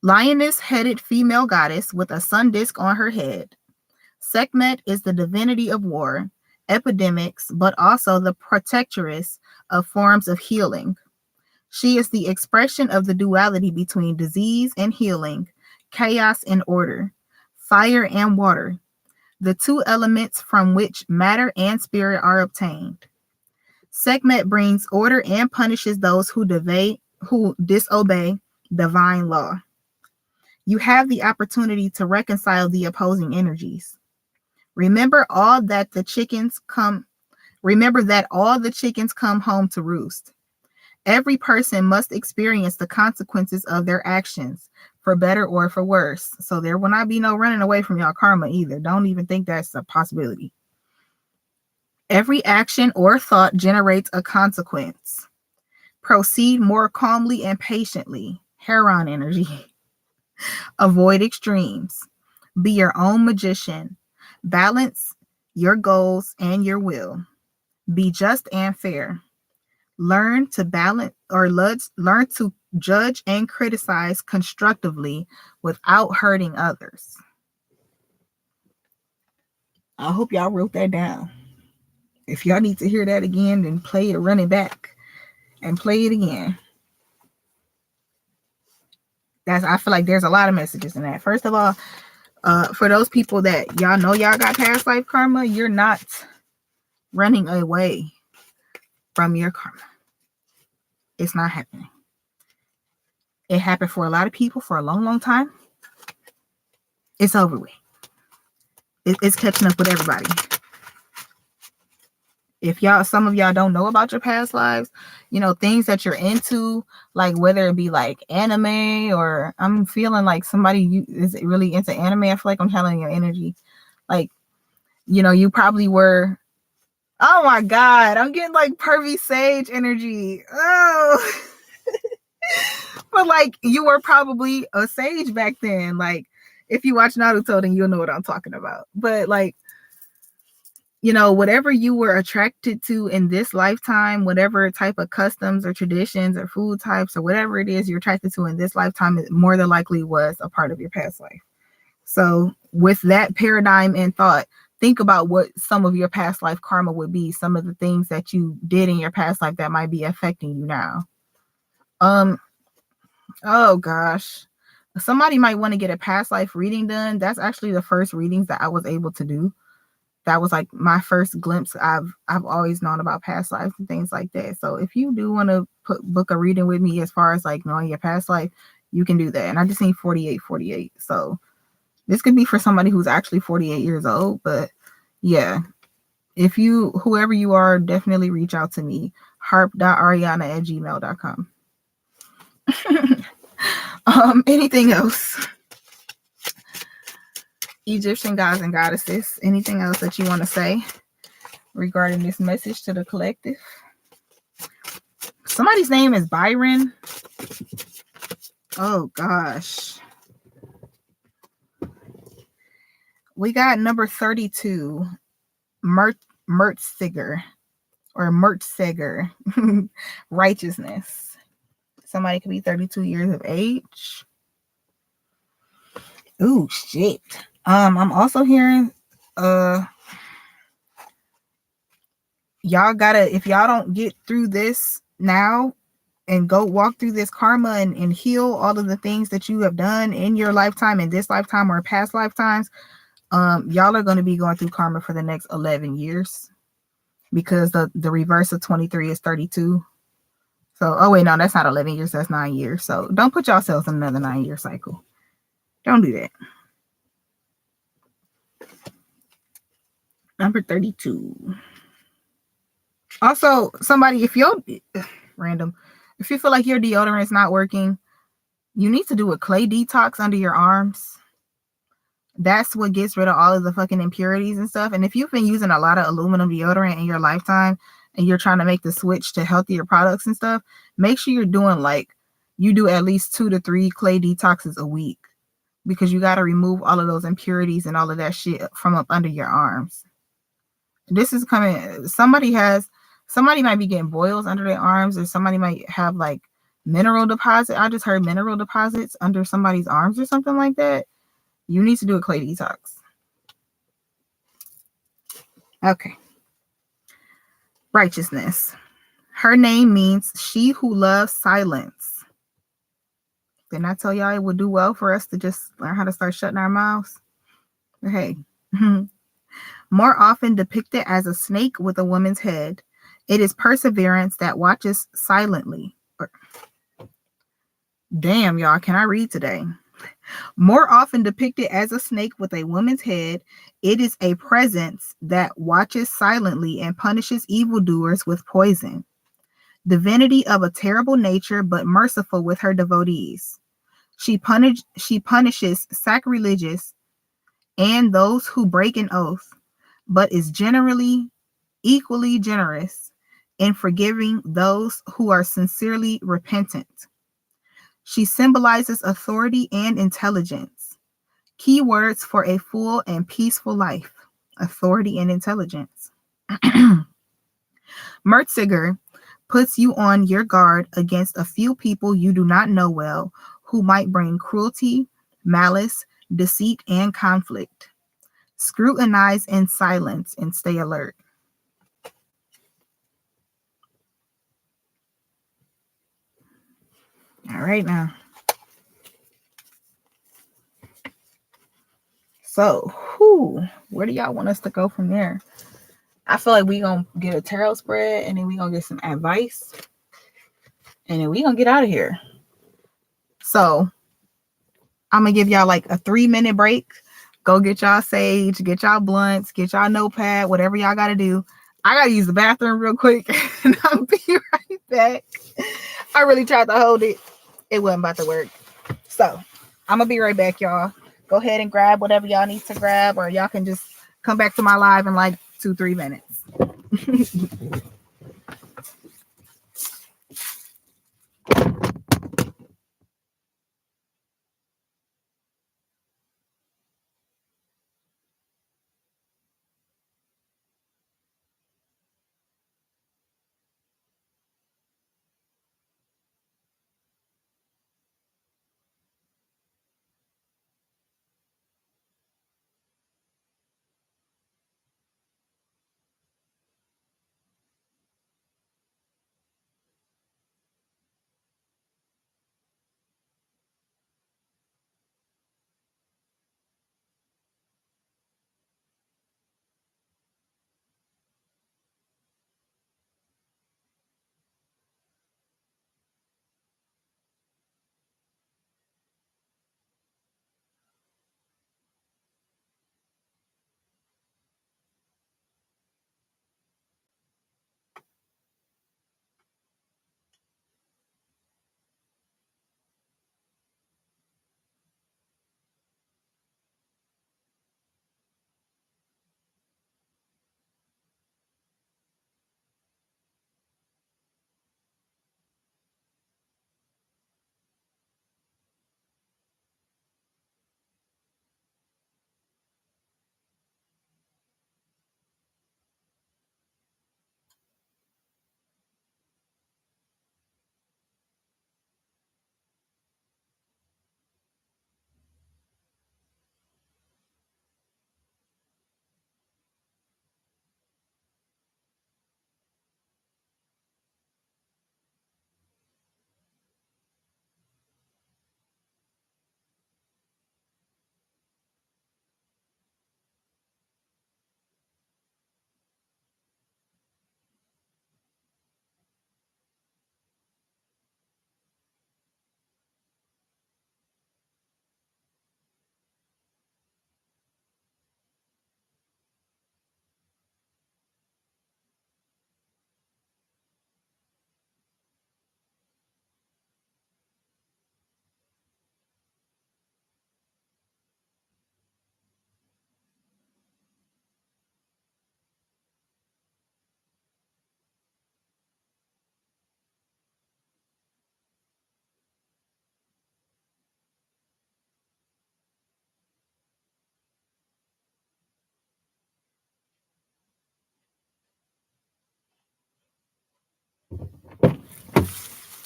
lioness-headed female goddess with a sun disk on her head. Sekhmet is the divinity of war, epidemics, but also the protectress of forms of healing. She is the expression of the duality between disease and healing, chaos and order, fire and water, the two elements from which matter and spirit are obtained. Sekhmet brings order and punishes those who disobey divine law. You have the opportunity to reconcile the opposing energies. Remember that all the chickens come home to roost. Every person must experience the consequences of their actions, for better or for worse. So there will not be no running away from your karma either. Don't even think that's a possibility. Every action or thought generates a consequence. Proceed more calmly and patiently. Heron energy. Avoid extremes. Be your own magician. Balance your goals and your will. Be just and fair. Learn to judge and criticize constructively without hurting others. I hope y'all wrote that down. If y'all need to hear that again, then play it, run it back, and play it again. I feel like there's a lot of messages in that. First of all, for those people that y'all know y'all got past life karma, you're not running away from your karma. It's not happening. It happened for a lot of people for a long, long time. It's over with. It's catching up with everybody. If some of y'all don't know about your past lives, things that you're into, like whether it be like anime, or I'm feeling like somebody is really into anime. I feel like I'm telling your energy. Like, you probably were, oh my God, I'm getting like pervy sage energy. Oh, but like you were probably a sage back then. Like if you watch Naruto, then you'll know what I'm talking about. But like, whatever you were attracted to in this lifetime, whatever type of customs or traditions or food types or whatever it is you're attracted to in this lifetime, it more than likely was a part of your past life. So with that paradigm in thought, think about what some of your past life karma would be, some of the things that you did in your past life that might be affecting you now. Oh gosh. Somebody might want to get a past life reading done. That's actually the first readings that I was able to do. That was like my first glimpse. I've always known about past lives and things like that. So if you do want to book a reading with me as far as like knowing your past life, you can do that. And I just need 48. So this could be for somebody who's actually 48 years old. But yeah, whoever you are, definitely reach out to me. harp.ariana@gmail.com. Anything else? Egyptian gods and goddesses, anything else that you want to say regarding this message to the collective? Somebody's name is Byron. Oh gosh. We got number 32, Mertziger or Mertziger, righteousness. Somebody could be 32 years of age. Ooh, shit. I'm also hearing y'all gotta, if y'all don't get through this now, and go walk through this karma and heal all of the things that you have done in your lifetime, in this lifetime or past lifetimes, y'all are going to be going through karma for the next 11 years, because the reverse of 23 is 32. So, oh wait, no, that's not 11 years. That's 9 years. So don't put yourselves in another 9-year cycle. Don't do that. Number 32. Also, somebody, if you're random, if you feel like your deodorant is not working, you need to do a clay detox under your arms. That's what gets rid of all of the fucking impurities and stuff. And if you've been using a lot of aluminum deodorant in your lifetime and you're trying to make the switch to healthier products and stuff, make sure you're doing like, you do at least 2 to 3 clay detoxes a week, because you got to remove all of those impurities and all of that shit from up under your arms. This is coming. Somebody might be getting boils under their arms, or somebody might have like mineral deposit. I just heard mineral deposits under somebody's arms or something like that. You need to do a clay detox. Okay. Righteousness. Her name means she who loves silence. Didn't I tell y'all it would do well for us to just learn how to start shutting our mouths? Hey. More often depicted as a snake with a woman's head, it is perseverance that watches silently. Damn, y'all, can I read today? More often depicted as a snake with a woman's head, it is a presence that watches silently and punishes evildoers with poison. Divinity of a terrible nature, but merciful with her devotees. She punishes sacrilegious and those who break an oath, but is generally equally generous in forgiving those who are sincerely repentant. She symbolizes authority and intelligence. Key words for a full and peaceful life: authority and intelligence. Mertziger puts you on your guard against a few people you do not know well, who might bring cruelty, malice, deceit, and conflict. Scrutinize in silence and stay alert. All right, now. So, where do y'all want us to go from there? I feel like we're going to get a tarot spread, and then we're going to get some advice, and then we're going to get out of here. So, I'm going to give y'all like a 3-minute break. Go get y'all sage, get y'all blunts, get y'all notepad, whatever y'all got to do. I got to use the bathroom real quick, and I'll be right back. I really tried to hold it. It wasn't about to work. So, I'm going to be right back, y'all. Go ahead and grab whatever y'all need to grab, or y'all can just come back to my live in like 2-3 minutes.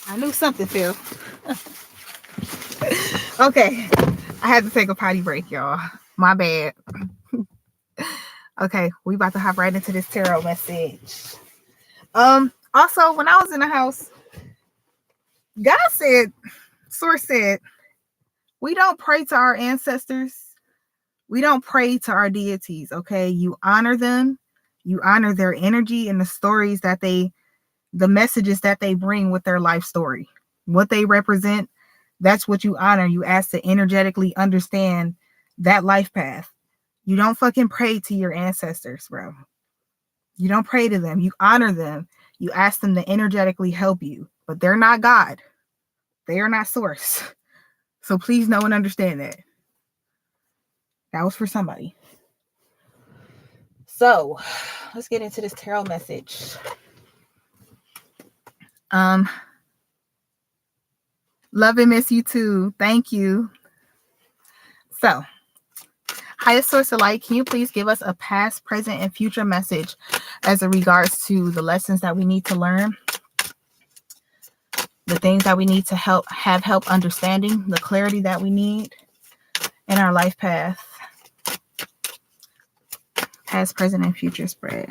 I knew something, Phil. Okay. I had to take a potty break, y'all. My bad. Okay, we about to hop right into this tarot message. Also, when I was in the house, God said, Source said, we don't pray to our ancestors. We don't pray to our deities, okay? You honor them. You honor their energy and the stories that the messages that they bring with their life story. What they represent, that's what you honor. You ask to energetically understand that life path. You don't fucking pray to your ancestors, bro. You don't pray to them. You honor them. You ask them to energetically help you. But they're not God. They are not Source. So please know and understand that. That was for somebody. So let's get into this tarot message. Love and miss you too. Thank you. So, highest source of light, can you please give us a past, present, and future message as it regards to the lessons that we need to learn, the things that we need to have help understanding, the clarity that we need in our life path? Past, present, and future spread.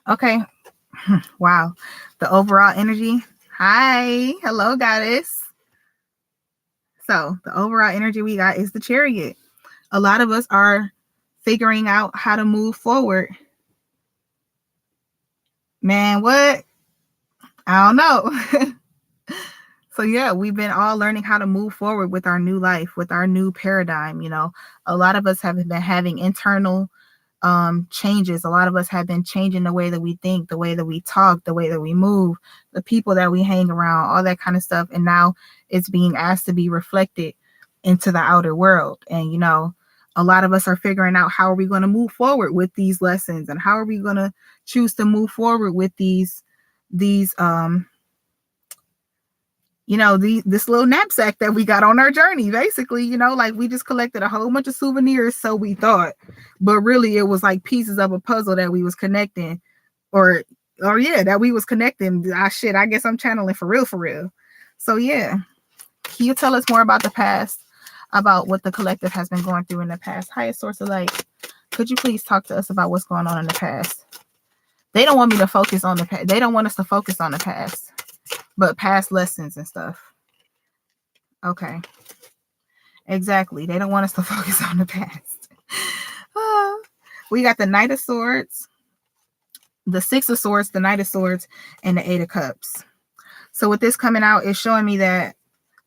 Okay. Wow. The overall energy. Hi. Hello, goddess. So the overall energy we got is the Chariot. A lot of us are figuring out how to move forward. Man, what? I don't know. So yeah, we've been all learning how to move forward with our new life, with our new paradigm. You know, a lot of us have been having internal changes. A lot of us have been changing the way that we think, the way that we talk, the way that we move, the people that we hang around, all that kind of stuff. And now it's being asked to be reflected into the outer world. And, you know, a lot of us are figuring out how are we going to move forward with these lessons, and how are we going to choose to move forward with these you know, this little knapsack that we got on our journey. Basically, you know, like we just collected a whole bunch of souvenirs, so we thought, but really it was like pieces of a puzzle that we was connecting, or yeah, that we was connecting. Shit, I guess I'm channeling for real. So yeah, can you tell us more about the past, about what the collective has been going through in the past? Highest source of light, could you please talk to us about what's going on in the past? They don't want me to focus on the past. They don't want us to focus on the past, but past lessons and stuff. Okay. Exactly. They don't want us to focus on the past. We got the Knight of Swords, the Six of Swords, the Knight of Swords, and the Eight of Cups. So with this coming out, it's showing me that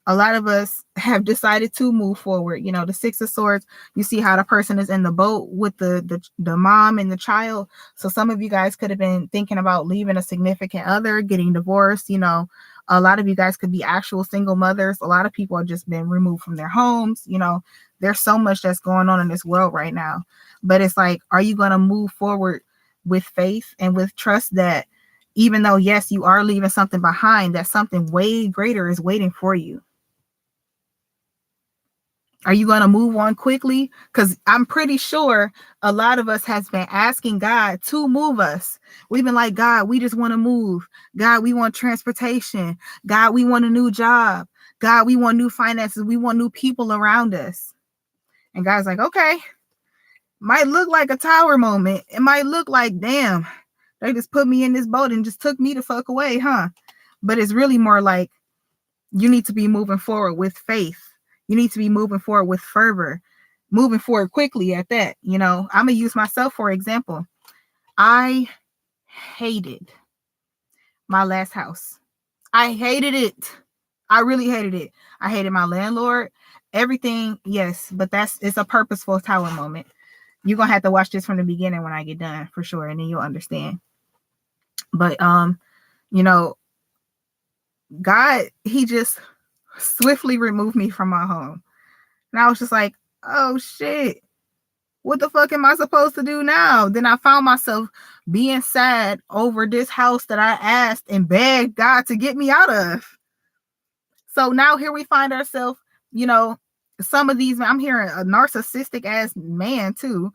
a lot of us have decided to move forward. You know, the Six of Swords, you see how the person is in the boat with the mom and the child. So some of you guys could have been thinking about leaving a significant other, getting divorced. You know, a lot of you guys could be actual single mothers. A lot of people have just been removed from their homes. You know, there's so much that's going on in this world right now. But it's like, are you going to move forward with faith and with trust that even though, yes, you are leaving something behind, that something way greater is waiting for you? Are you going to move on quickly? Because I'm pretty sure a lot of us has been asking God to move us. We've been like, God, we just want to move. God, we want transportation. God, we want a new job. God, we want new finances. We want new people around us. And God's like, okay, might look like a tower moment. It might look like, damn, they just put me in this boat and just took me the fuck away, huh? But it's really more like you need to be moving forward with faith. You need to be moving forward with fervor, moving forward quickly at that. You know, I'm going to use myself for example. I hated my last house. I hated it. I really hated it. I hated my landlord, everything. Yes, but it's a purposeful tower moment. You're going to have to watch this from the beginning when I get done for sure. And then you'll understand. But, you know, God, he just swiftly removed me from my home. And I was just like, oh shit, what the fuck am I supposed to do now? Then I found myself being sad over this house that I asked and begged God to get me out of. So now here we find ourselves, you know, some of these, I'm hearing a narcissistic ass man too,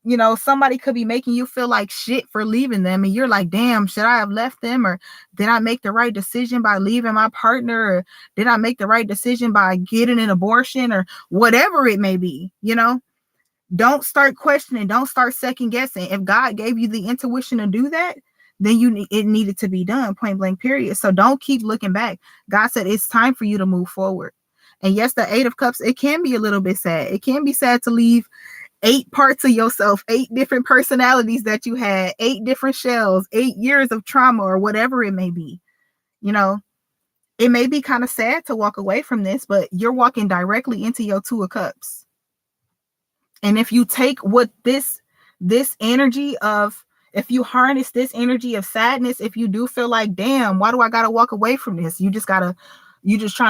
You know, somebody could be making you feel like shit for leaving them, and you're like, damn, should I have left them? Or did I make the right decision by leaving my partner? Or did I make the right decision by getting an abortion? Or whatever it may be, you know? Don't start questioning. Don't start second guessing. If God gave you the intuition to do that, then it needed to be done, point blank, period. So don't keep looking back. God said it's time for you to move forward. And yes, the 8 of Cups, it can be a little bit sad. It can be sad to leave 8 parts of yourself, 8 different personalities that you had, 8 different shells, 8 years of trauma, or whatever it may be. You know, it may be kind of sad to walk away from this, but you're walking directly into your 2 of Cups. And if you take what this energy of, if you harness this energy of sadness, if you do feel like, damn, why do I got to walk away from this? You just trying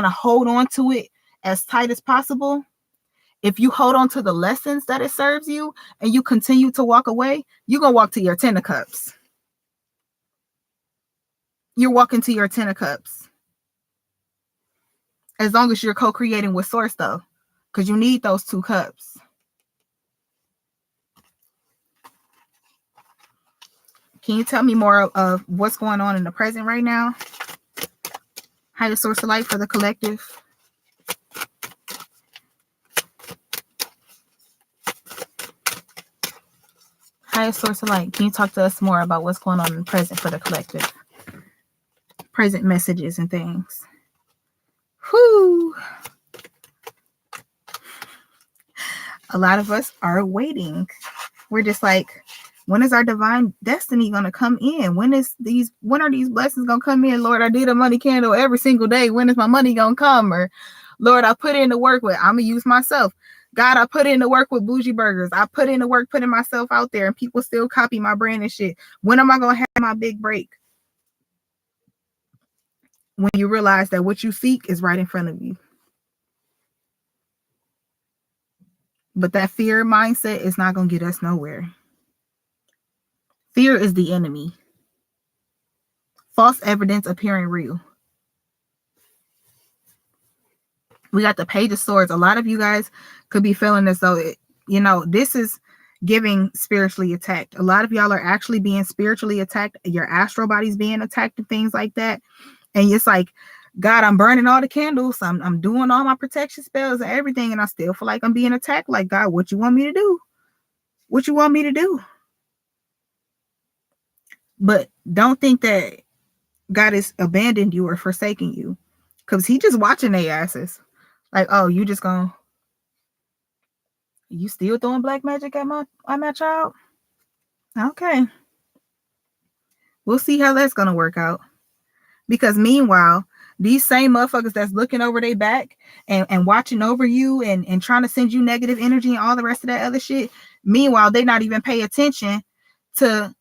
to hold on to it as tight as possible. If you hold on to the lessons that it serves you and you continue to walk away, you're going to walk to your 10 of Cups. You're walking to your 10 of Cups. As long as you're co-creating with Source, though, because you need those 2 cups. Can you tell me more of what's going on in the present right now? Higher Source of Light for the collective. Higher Source of Light, can you talk to us more about what's going on in the present for the collective? Present messages and things. Whew. A lot of us are waiting. We're just like, when is our divine destiny going to come in? When are these blessings going to come in? Lord, I did a money candle every single day. When is my money going to come? Or Lord, I put in the work with, I'm going to use myself. God, I put in the work with Bougie Burgers. I put in the work putting myself out there, and people still copy my brand and shit. When am I going to have my big break? When you realize that what you seek is right in front of you. But that fear mindset is not going to get us nowhere. Fear is the enemy. False evidence appearing real. We got the Page of Swords. A lot of you guys could be feeling as though, this is giving spiritually attacked. A lot of y'all are actually being spiritually attacked. Your astral body's being attacked and things like that. And it's like, God, I'm burning all the candles. I'm doing all my protection spells and everything. And I still feel like I'm being attacked. Like, God, what you want me to do? What you want me to do? But don't think that God has abandoned you or forsaken you, because he just watching their asses. Like, oh, you still throwing black magic at my child? Okay. We'll see how that's going to work out. Because meanwhile, these same motherfuckers that's looking over their back and watching over you and trying to send you negative energy and all the rest of that other shit, meanwhile, they not even pay attention to,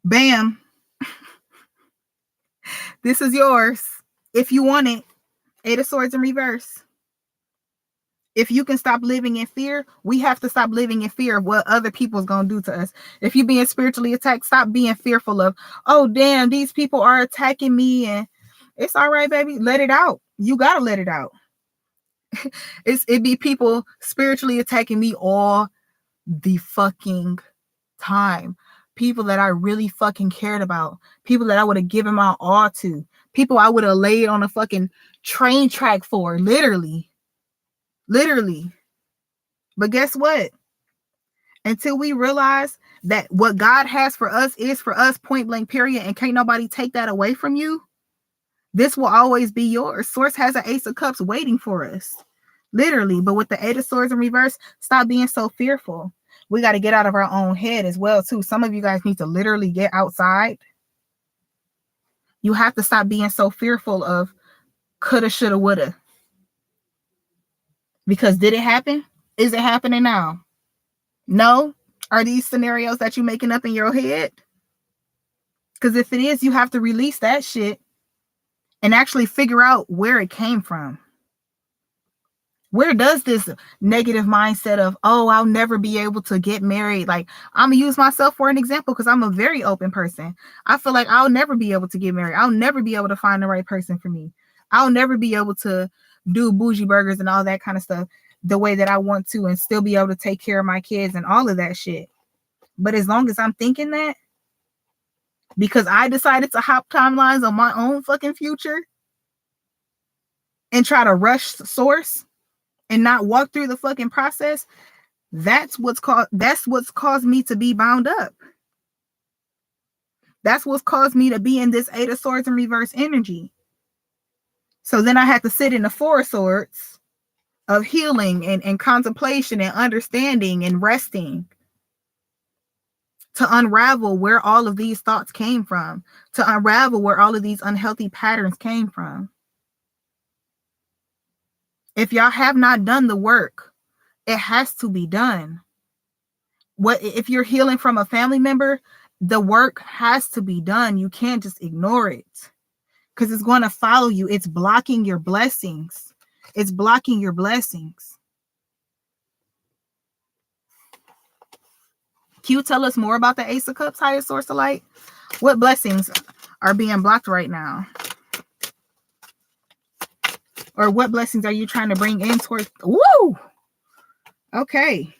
bam, this is yours. If you want it, 8 of Swords in reverse. If you can stop living in fear, we have to stop living in fear of what other people's going to do to us. If you're being spiritually attacked, stop being fearful of, oh, damn, these people are attacking me. And it's all right, baby. Let it out. You got to let it out. It be people spiritually attacking me all the fucking time. People that I really fucking cared about. People that I would have given my all to. People I would have laid on a fucking train track for, literally. But guess what? Until we realize that what God has for us is for us, point blank, period, and can't nobody take that away from you, this will always be yours. Source has an Ace of Cups waiting for us. Literally. But with the 8 of Swords in reverse, stop being so fearful. We got to get out of our own head as well, too. Some of you guys need to literally get outside. You have to stop being so fearful of coulda, shoulda, woulda. Because did it happen? Is it happening now? No? Are these scenarios that you're making up in your head? Because if it is, you have to release that shit and actually figure out where it came from. Where does this negative mindset of, oh, I'll never be able to get married? Like, I'm going to use myself for an example because I'm a very open person. I feel like I'll never be able to get married. I'll never be able to find the right person for me. I'll never be able to do bougie burgers and all that kind of stuff. the way that I want to and still be able to take care of my kids and all of that shit. But as long as I'm thinking that, because I decided to hop timelines on my own fucking future and try to rush source and not walk through the fucking process, that's what's caused me to be bound up. That's what's caused me to be in this Eight of Swords in reverse energy. So then I had to sit in the Four of Swords of healing and contemplation and understanding and resting to unravel where all of these thoughts came from, to unravel where all of these unhealthy patterns came from. If y'all have not done the work, it has to be done. What if you're healing from a family member? The work has to be done. You can't just ignore it because it's going to follow you. It's blocking your blessings. It's blocking your blessings. Can you tell us more about the Ace of Cups, highest source of light? What blessings are being blocked right now? Or what blessings are you trying to bring in towards? Woo! Okay.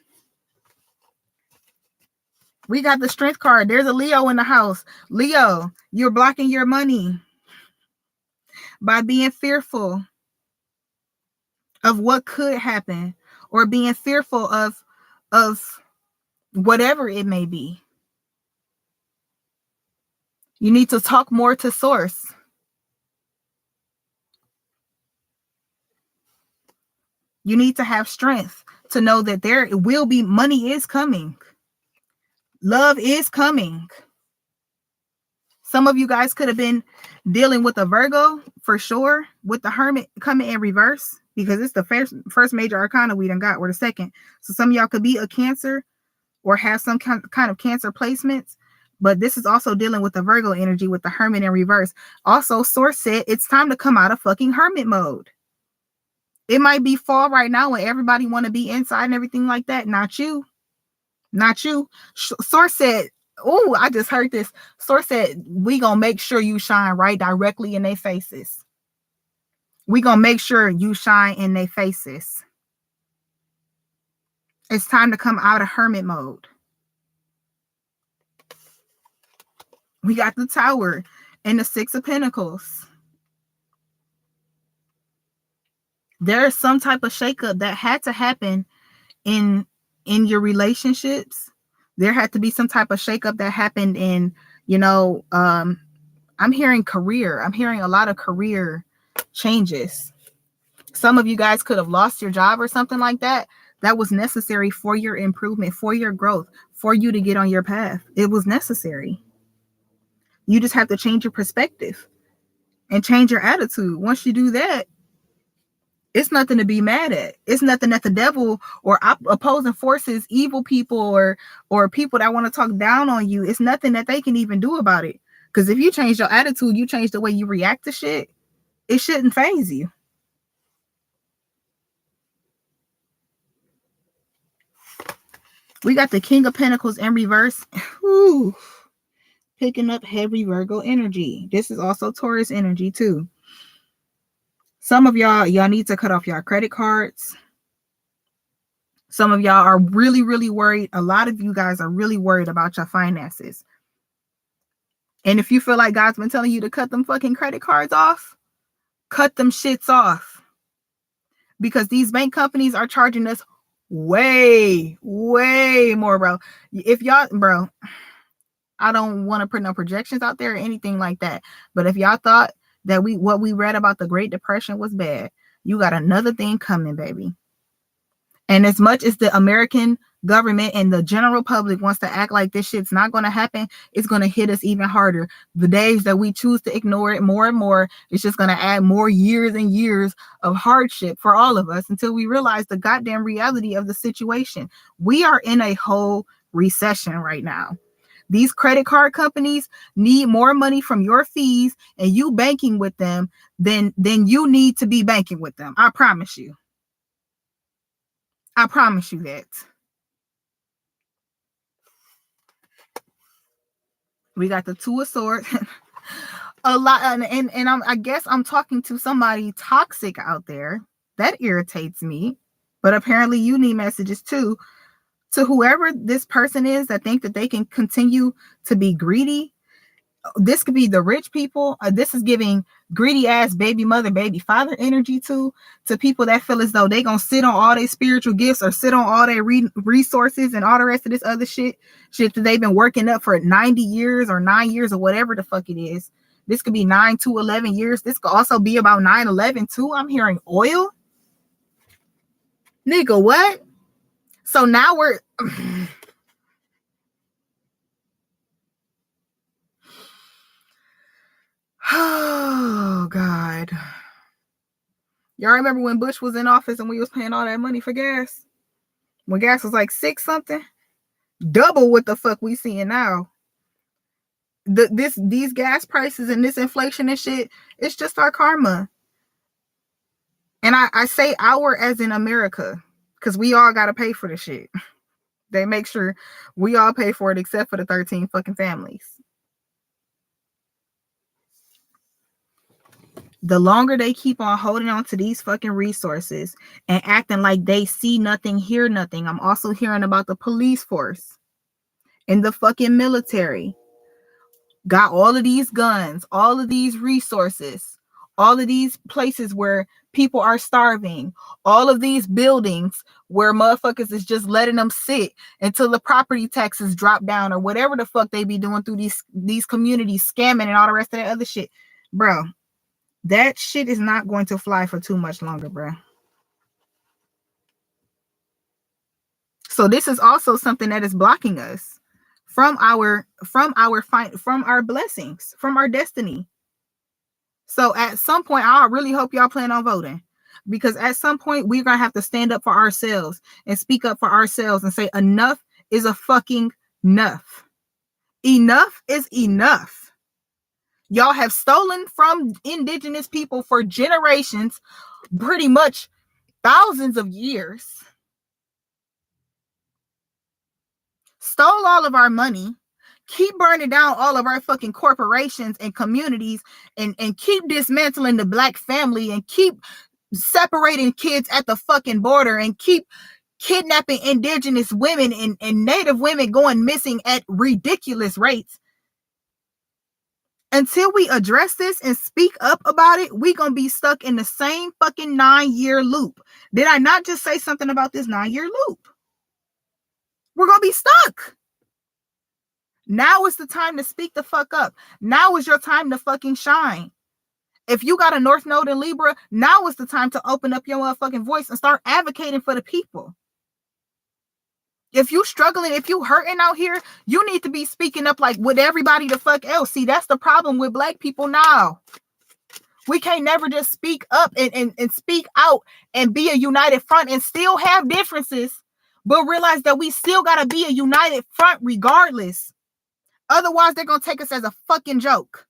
We got the Strength card. There's a Leo in the house. Leo, you're blocking your money by being fearful of what could happen or being fearful of whatever it may be. You need to talk more to source. You need to have strength to know that there will be money is coming. Love is coming. Some of you guys could have been dealing with a Virgo for sure, with the Hermit coming in reverse, because it's the first major arcana we done got, or the second. So some of y'all could be a Cancer or have some kind of Cancer placements, but this is also dealing with the Virgo energy with the Hermit in reverse. Also, source said it's time to come out of fucking hermit mode. It might be fall right now when everybody want to be inside and everything like that. Not you. Not you. Source said, oh, I just heard this. Source said, we gonna make sure you shine right directly in their faces. We gonna make sure you shine in their faces. It's time to come out of hermit mode. We got the Tower and the Six of Pentacles. There is some type of shakeup that had to happen in your relationships. There had to be some type of shakeup that happened in, I'm hearing career. I'm hearing a lot of career changes. Some of you guys could have lost your job or something like that. That was necessary for your improvement, for your growth, for you to get on your path. It was necessary. You just have to change your perspective and change your attitude. Once you do that, it's nothing to be mad at. It's nothing that the devil or opposing forces, evil people or people that want to talk down on you, it's nothing that they can even do about it. Because if you change your attitude, you change the way you react to shit, it shouldn't faze you. We got the King of Pentacles in reverse. Ooh, picking up heavy Virgo energy. This is also Taurus energy too. Some of y'all need to cut off your credit cards. Some of y'all are really, really worried. A lot of you guys are really worried about your finances. And if you feel like God's been telling you to cut them fucking credit cards off, cut them shits off. Because these bank companies are charging us way, way more, bro. If y'all, bro, I don't want to put no projections out there or anything like that. But if y'all thought that what we read about the Great Depression was bad, you got another thing coming, baby. And as much as the American government and the general public wants to act like this shit's not going to happen, it's going to hit us even harder. The days that we choose to ignore it more and more, it's just going to add more years and years of hardship for all of us until we realize the goddamn reality of the situation. We are in a whole recession right now. These credit card companies need more money from your fees and you banking with them than you need to be banking with them. I promise you. I promise you that. We got the Two of Swords. A lot, and I guess I'm talking to somebody toxic out there. That irritates me. But apparently you need messages too. To whoever this person is that think that they can continue to be greedy, this could be the rich people. This is giving greedy ass baby mother, baby father energy to people that feel as though they gonna sit on all their spiritual gifts or sit on all their resources and all the rest of this other shit that they've been working up for 90 years or 9 years or whatever the fuck it is. This could be 9 to 11 years. This could also be about 9/11 too. I'm hearing oil. Nigga, what? So now we're oh God. Y'all remember when Bush was in office and we was paying all that money for gas? When gas was like 6 something? Double what the fuck we seeing now. These gas prices and this inflation and shit, it's just our karma. And I say our as in America, because we all gotta pay for the shit. They make sure we all pay for it except for the 13 fucking families. The longer they keep on holding on to these fucking resources and acting like they see nothing, hear nothing. I'm also hearing about the police force and the fucking military. Got all of these guns, all of these resources, all of these places where people are starving, all of these buildings where motherfuckers is just letting them sit until the property taxes drop down or whatever the fuck they be doing through these communities, scamming and all the rest of that other shit. Bro, that shit is not going to fly for too much longer, bro. So this is also something that is blocking us from our blessings, from our destiny. So at some point, I really hope y'all plan on voting, because at some point we're gonna have to stand up for ourselves and speak up for ourselves and say enough is a fucking enough. Enough is enough. Y'all have stolen from indigenous people for generations, pretty much thousands of years. Stole all of our money. Keep burning down all of our fucking corporations and communities, and keep dismantling the Black family, and keep separating kids at the fucking border, and keep kidnapping indigenous women and Native women going missing at ridiculous rates. Until we address this and speak up about it, we gonna be stuck in the same fucking 9-year loop. Did I not just say something about this 9-year loop? We're gonna be stuck. Now is the time to speak the fuck up. Now is your time to fucking shine. If you got a North Node in Libra, now is the time to open up your motherfucking voice and start advocating for the people. If you struggling, if you hurting out here, you need to be speaking up like with everybody the fuck else. See, that's the problem with Black people now. We can't never just speak up and speak out and be a united front and still have differences, but realize that we still got to be a united front regardless. Otherwise, they're going to take us as a fucking joke.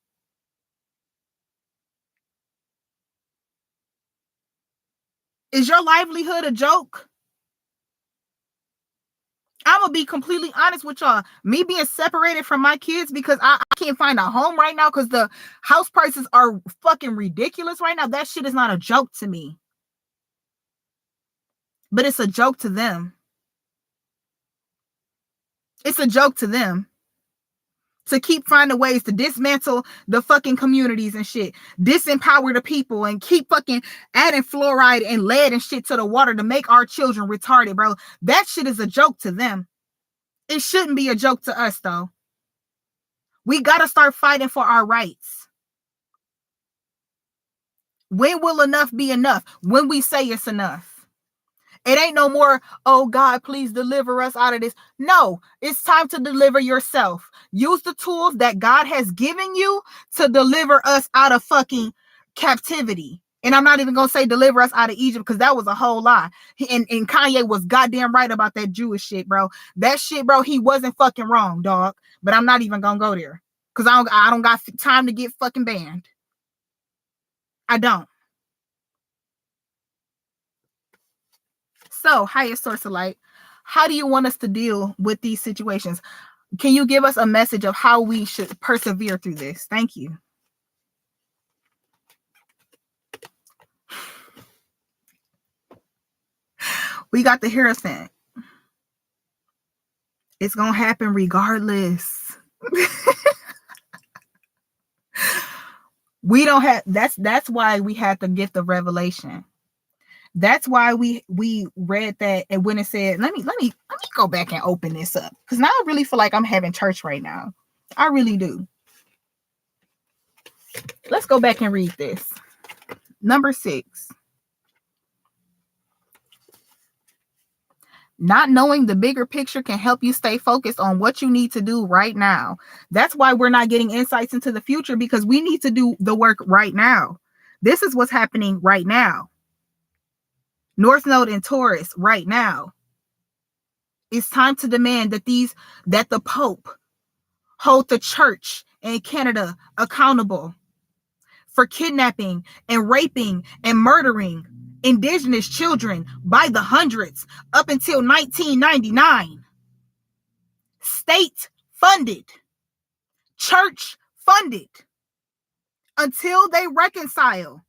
Is your livelihood a joke? I'm going to be completely honest with y'all. Me being separated from my kids because I can't find a home right now because the house prices are fucking ridiculous right now. That shit is not a joke to me. But it's a joke to them. It's a joke to them. To keep finding ways to dismantle the fucking communities and shit. Disempower the people and keep fucking adding fluoride and lead and shit to the water to make our children retarded, bro. That shit is a joke to them. It shouldn't be a joke to us, though. We gotta start fighting for our rights. When will enough be enough? When we say it's enough. It ain't no more, oh God, please deliver us out of this. No, it's time to deliver yourself. Use the tools that God has given you to deliver us out of fucking captivity. And I'm not even going to say deliver us out of Egypt because that was a whole lie. And Kanye was goddamn right about that Jewish shit, bro. That shit, bro, he wasn't fucking wrong, dog. But I'm not even going to go there because I don't got time to get fucking banned. I don't. So, highest source of light, how do you want us to deal with these situations? Can you give us a message of how we should persevere through this? Thank you. We got the Harrison. It's going to happen regardless. We don't have, that's why we had the gift of revelation. That's why we read that, and when it said, let me go back and open this up, because now I really feel like I'm having church right now. I really do. Let's go back and read this. Number 6. Not knowing the bigger picture can help you stay focused on what you need to do right now. That's why we're not getting insights into the future, because we need to do the work right now. This is what's happening right now. North Node in Taurus right now. It's time to demand that the Pope hold the church in Canada accountable for kidnapping and raping and murdering Indigenous children by the hundreds up until 1999. State funded, church funded, until they reconcile,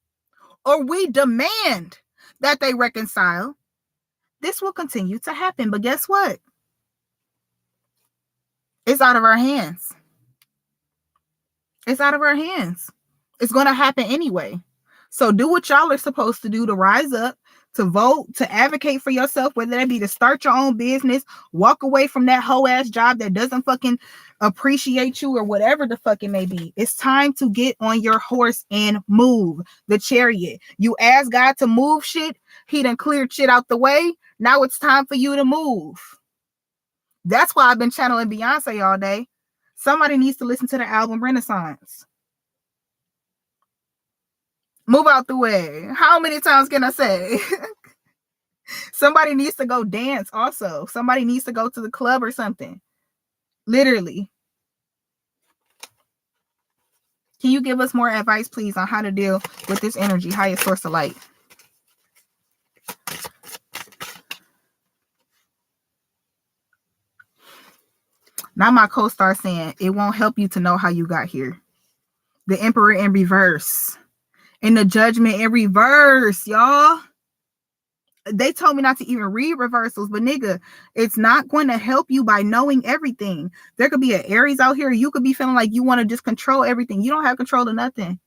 or we demand that they reconcile. This will continue to happen. But guess what? It's out of our hands. It's out of our hands. It's going to happen anyway. So do what y'all are supposed to do to rise up, to vote, to advocate for yourself, whether that be to start your own business, walk away from that whole ass job that doesn't fucking appreciate you, or whatever the fuck it may be. It's time to get on your horse and move the chariot. You asked God to move shit. He done cleared shit out the way. Now it's time for you to move. That's why I've been channeling Beyonce all day. Somebody needs to listen to the album Renaissance. Move out the way. How many times can I say? Somebody needs to go dance also. Somebody needs to go to the club or something. Literally. Can you give us more advice, please, on how to deal with this energy, highest source of light? Now my co-star saying it won't help you to know how you got here. The Emperor in reverse. And the Judgment in reverse, y'all. They told me not to even read reversals, but nigga, it's not going to help you by knowing everything. There could be an Aries out here. You could be feeling like you want to just control everything. You don't have control of nothing.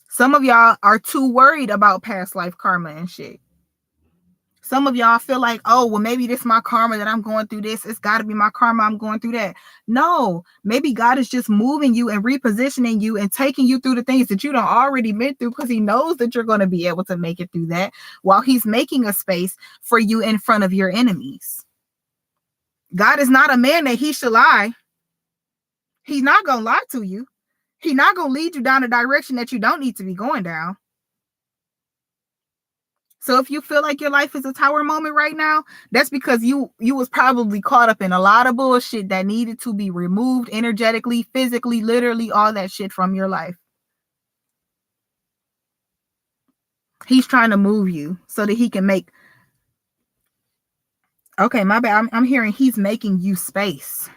Some of y'all are too worried about past life karma and shit. Some of y'all feel like, oh, well, maybe this is my karma that I'm going through this. It's got to be my karma. I'm going through that. No, maybe God is just moving you and repositioning you and taking you through the things that you don't already been through, because he knows that you're going to be able to make it through that, while he's making a space for you in front of your enemies. God is not a man that he should lie. He's not going to lie to you. He's not going to lead you down a direction that you don't need to be going down. So if you feel like your life is a tower moment right now, that's because you was probably caught up in a lot of bullshit that needed to be removed energetically, physically, literally, all that shit from your life. He's trying to move you so that he can make... Okay, my bad. I'm hearing he's making you space.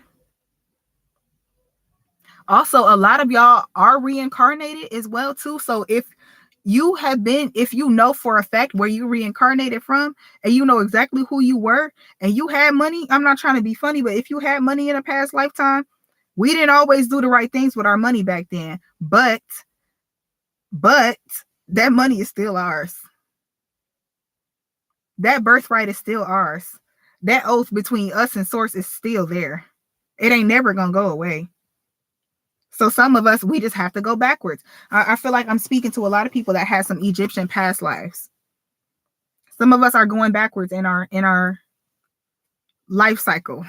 Also, a lot of y'all are reincarnated as well, too. So if you know for a fact where you reincarnated from, and you know exactly who you were, and you had money, I'm not trying to be funny, but if you had money in a past lifetime, we didn't always do the right things with our money back then, but that money is still ours. That birthright is still ours. That oath between us and source is still there. It ain't never gonna go away. So some of us, we just have to go backwards. I feel like I'm speaking to a lot of people that had some Egyptian past lives. Some of us are going backwards in our life cycle.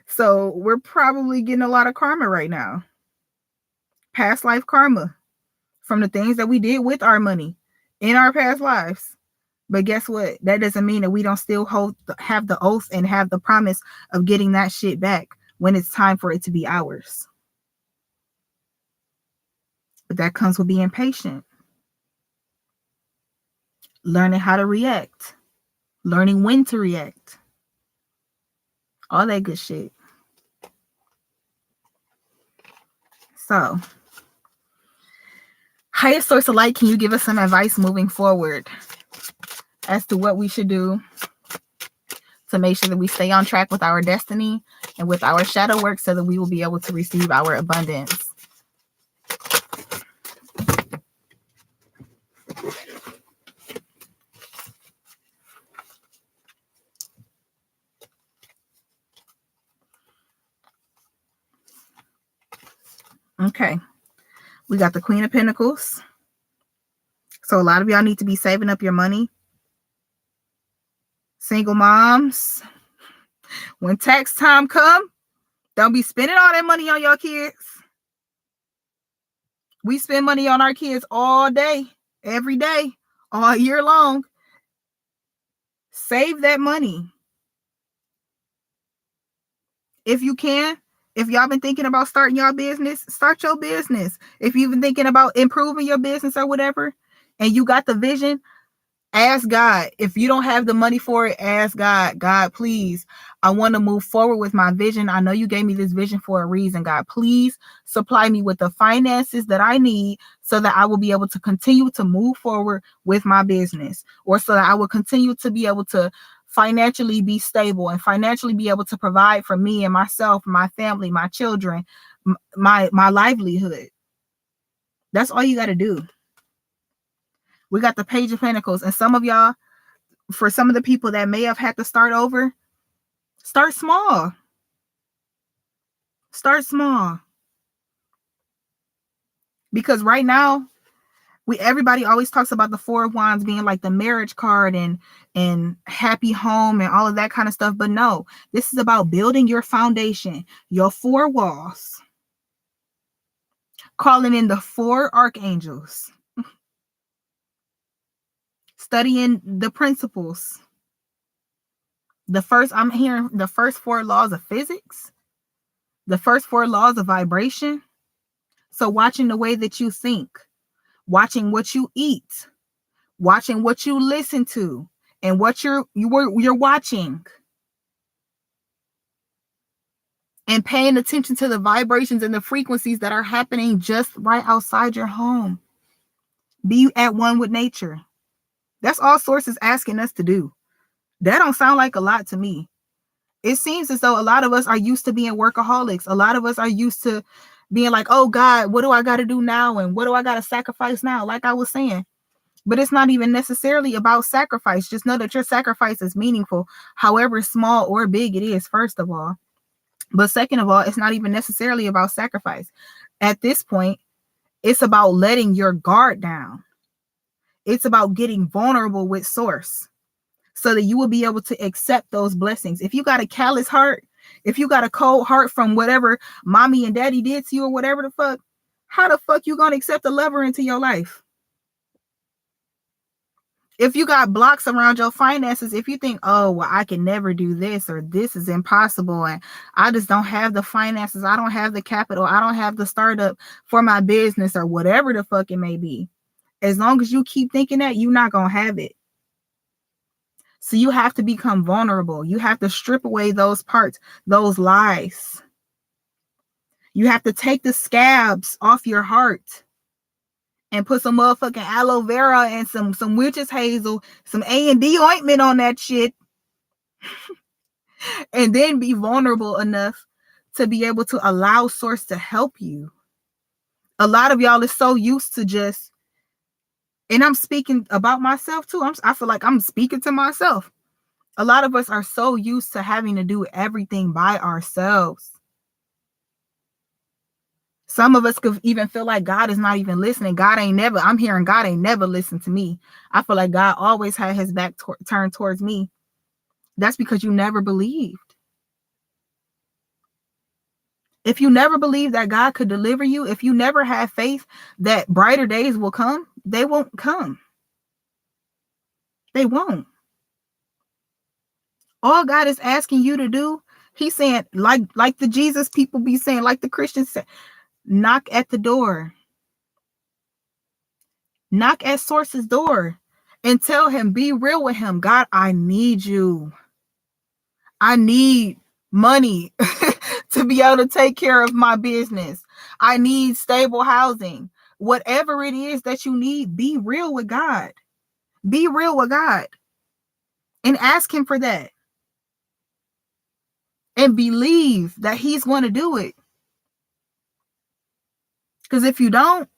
So we're probably getting a lot of karma right now. Past life karma from the things that we did with our money in our past lives. But guess what? That doesn't mean that we don't still have the oath and have the promise of getting that shit back when it's time for it to be ours. But that comes with being patient. Learning how to react. Learning when to react. All that good shit. So, Highest source of light, can you give us some advice moving forward as to what we should do to make sure that we stay on track with our destiny and with our shadow work so that we will be able to receive our abundance? Okay. We got the Queen of Pentacles. So a lot of y'all need to be saving up your money. Single moms, when tax time come, don't be spending all that money on your kids. We spend money on our kids all day, every day, all year long. Save that money. If you can, if y'all been thinking about starting your business, start your business. If you've been thinking about improving your business or whatever, and you got the vision, ask God. If you don't have the money for it, ask God. God, please, I want to move forward with my vision. I know you gave me this vision for a reason. God, please supply me with the finances that I need so that I will be able to continue to move forward with my business, or so that I will continue to be able to financially be stable and financially be able to provide for me and myself, my family, my children, my livelihood. That's all you got to do. We got the Page of Pentacles, and some of y'all, for some of the people that may have had to start over, start small. Start small. Because right now, everybody always talks about the Four of Wands being like the marriage card and happy home and all of that kind of stuff. But no, this is about building your foundation, your four walls, calling in the four archangels, studying the principles. I'm hearing the first four laws of physics, the first four laws of vibration. So watching the way that you think, watching what you eat, watching what you listen to, and what you're watching, and paying attention to the vibrations and the frequencies that are happening just right outside your home. Be at one with nature. That's all Source is asking us to do. That don't sound like a lot to me. It seems as though a lot of us are used to being workaholics. A lot of us are used to being like, oh God, what do I got to do now? And what do I got to sacrifice now? Like I was saying, but it's not even necessarily about sacrifice. Just know that your sacrifice is meaningful, however small or big it is, first of all. But second of all, it's not even necessarily about sacrifice. At this point, it's about letting your guard down. It's about getting vulnerable with Source so that you will be able to accept those blessings. If you got a callous heart, if you got a cold heart from whatever mommy and daddy did to you or whatever the fuck, how the fuck you gonna accept a lover into your life? If you got blocks around your finances, if you think, oh, well, I can never do this, or this is impossible, and I just don't have the finances, I don't have the capital, I don't have the startup for my business, or whatever the fuck it may be. As long as you keep thinking that, you're not going to have it. So you have to become vulnerable. You have to strip away those parts, those lies. You have to take the scabs off your heart and put some motherfucking aloe vera and some witch's hazel, some A&D ointment on that shit. And then be vulnerable enough to be able to allow Source to help you. A lot of y'all is so used to just, and I'm speaking about myself too. I feel like I'm speaking to myself. A lot of us are so used to having to do everything by ourselves. Some of us could even feel like God is not even listening. I'm hearing God ain't never listened to me. I feel like God always had his back turned towards me. That's because you never believed. If you never believed that God could deliver you, if you never had faith that brighter days will come, they won't come. They won't. All God is asking you to do, he's saying, like the Jesus people be saying, like the Christians say, knock at the door. Knock at Source's door and tell him, be real with him. God, I need you. I need money to be able to take care of my business. I need stable housing. Whatever it is that you need, be real with God. Be real with God and ask him for that. And believe that he's going to do it. Because if you don't,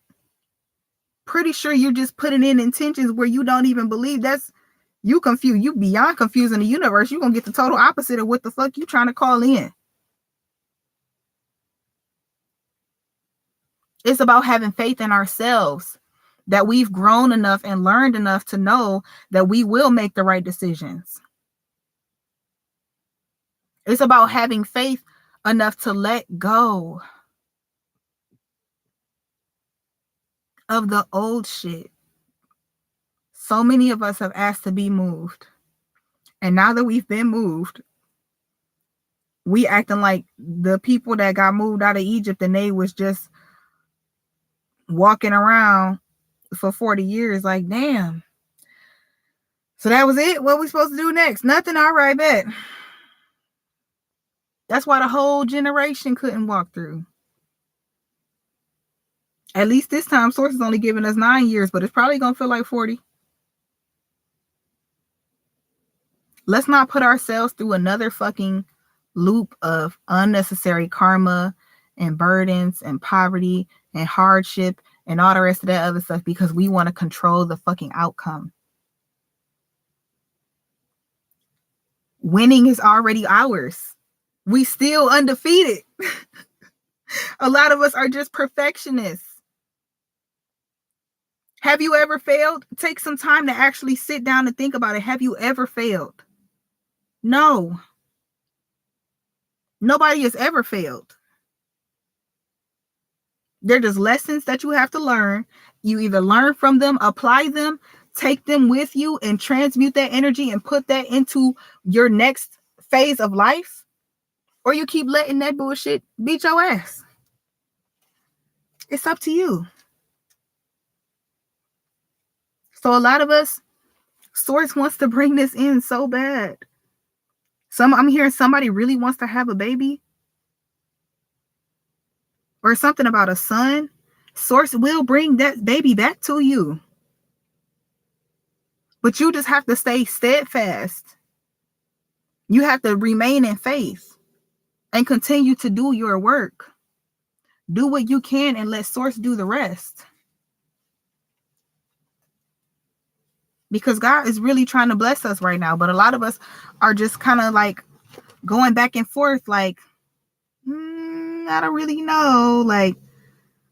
pretty sure you're just putting in intentions where you don't even believe. That's you confused. You beyond confusing the universe. You're going to get the total opposite of what the fuck you trying to call in. It's about having faith in ourselves, that we've grown enough and learned enough to know that we will make the right decisions. It's about having faith enough to let go of the old shit. So many of us have asked to be moved. And now that we've been moved, we acting like the people that got moved out of Egypt and they was just walking around for 40 years like, damn. So that was it? What we supposed to do next? Nothing? All right, bet. That's why the whole generation couldn't walk through. At least this time, Source is only giving us 9 years, but it's probably going to feel like 40. Let's not put ourselves through another fucking loop of unnecessary karma and burdens and poverty and hardship and all the rest of that other stuff because we want to control the fucking outcome. Winning is already ours. We still undefeated. A lot of us are just perfectionists. Have you ever failed? Take some time to actually sit down and think about it. Have you ever failed? No. Nobody has ever failed. They're just lessons that you have to learn. You either learn from them, apply them, take them with you, and transmute that energy and put that into your next phase of life, or you keep letting that bullshit beat your ass. It's up to you. So a lot of us, Source wants to bring this in so bad. I'm hearing somebody really wants to have a baby. Or something about a son. Source will bring that baby back to you. But you just have to stay steadfast. You have to remain in faith and continue to do your work. Do what you can and let Source do the rest. Because God is really trying to bless us right now. But a lot of us are just kind of like going back and forth like, I don't really know. Like,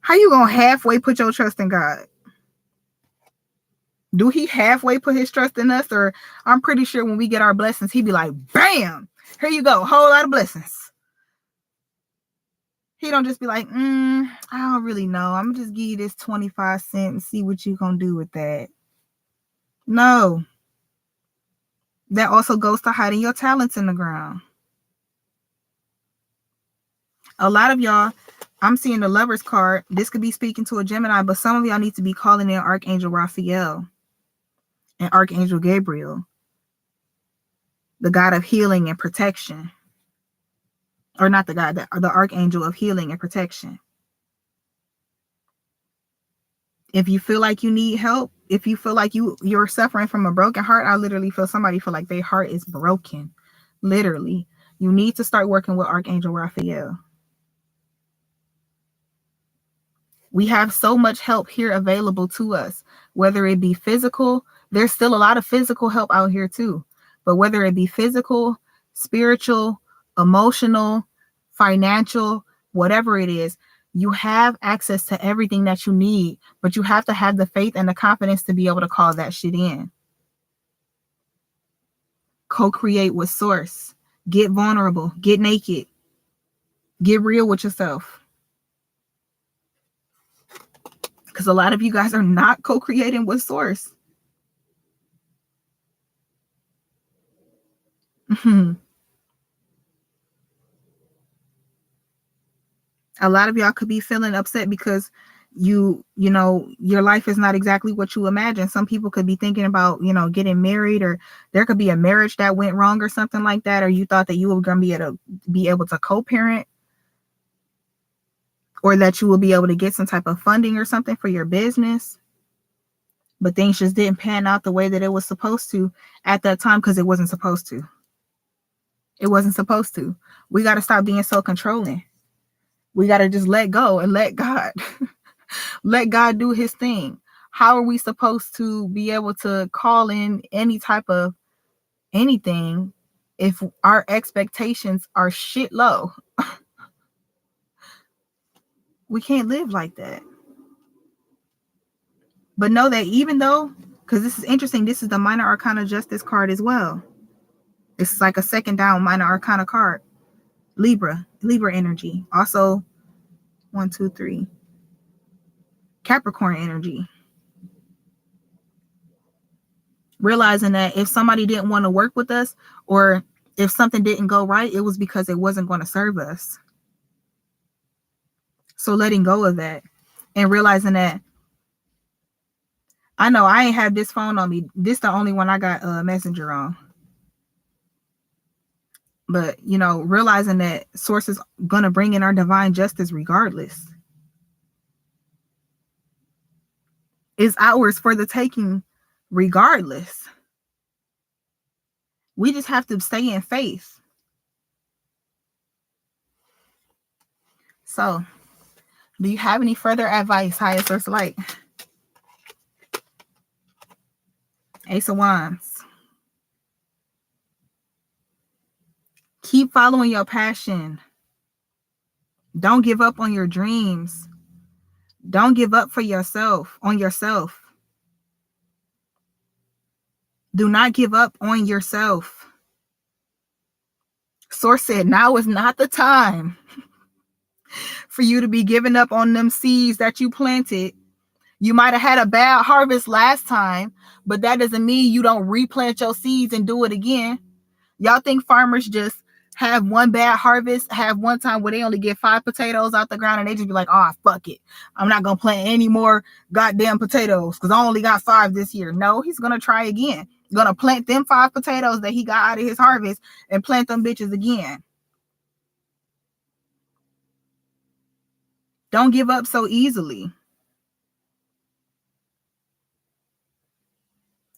how you gonna halfway put your trust in God? Do he halfway put his trust in us? Or I'm pretty sure when we get our blessings, he'd be like, bam, here you go, whole lot of blessings. He don't just be like, I don't really know. I'm gonna just give you this 25 cents and see what you gonna do with that. No. That also goes to hiding your talents in the ground. A lot of y'all, I'm seeing the Lover's card. This could be speaking to a Gemini, but some of y'all need to be calling in Archangel Raphael and Archangel Gabriel, the God of healing and protection. Or not the God, the Archangel of healing and protection. If you feel like you need help, if you feel like you're suffering from a broken heart, I literally feel somebody feel like their heart is broken. Literally. You need to start working with Archangel Raphael. We have so much help here available to us, whether it be physical. There's still a lot of physical help out here too. But whether it be physical, spiritual, emotional, financial, whatever it is, you have access to everything that you need, but you have to have the faith and the confidence to be able to call that shit in. Co-create with Source. Get vulnerable. Get naked. Get real with yourself. Because a lot of you guys are not co-creating with Source. A lot of y'all could be feeling upset because you know, your life is not exactly what you imagine. Some people could be thinking about, getting married, or there could be a marriage that went wrong or something like that. Or you thought that you were going to be able to co-parent. or that you will be able to get some type of funding or something for your business. But things just didn't pan out the way that it was supposed to at that time because it wasn't supposed to. It wasn't supposed to. We got to stop being so controlling. We got to just let go and let God. Let God do his thing. How are we supposed to be able to call in any type of anything if our expectations are shit low? We can't live like that. But know that even though, because this is interesting, this is the minor arcana justice card as well. This is like a second down minor arcana card. Libra energy. Also 1, 2, 3. Capricorn energy. Realizing that if somebody didn't want to work with us, or if something didn't go right, it was because it wasn't going to serve us. So letting go of that and realizing that, I know I ain't have this phone on me. This the only one I got a messenger on. But, you know, realizing that source is going to bring in our divine justice regardless. It's ours for the taking regardless. We just have to stay in faith. So, do you have any further advice, highest source light? Ace of Wands. Keep following your passion. Don't give up on your dreams. Don't give up on yourself. Do not give up on yourself. Source said, now is not the time for you to be giving up on them seeds that you planted. You might have had a bad harvest last time, but that doesn't mean you don't replant your seeds and do it again. Y'all think farmers just have one bad harvest, have one time where they only get 5 potatoes out the ground and they just be like, oh, fuck it. I'm not going to plant any more goddamn potatoes because I only got 5 this year. No, he's going to try again. Going to plant them 5 potatoes that he got out of his harvest and plant them bitches again. Don't give up so easily.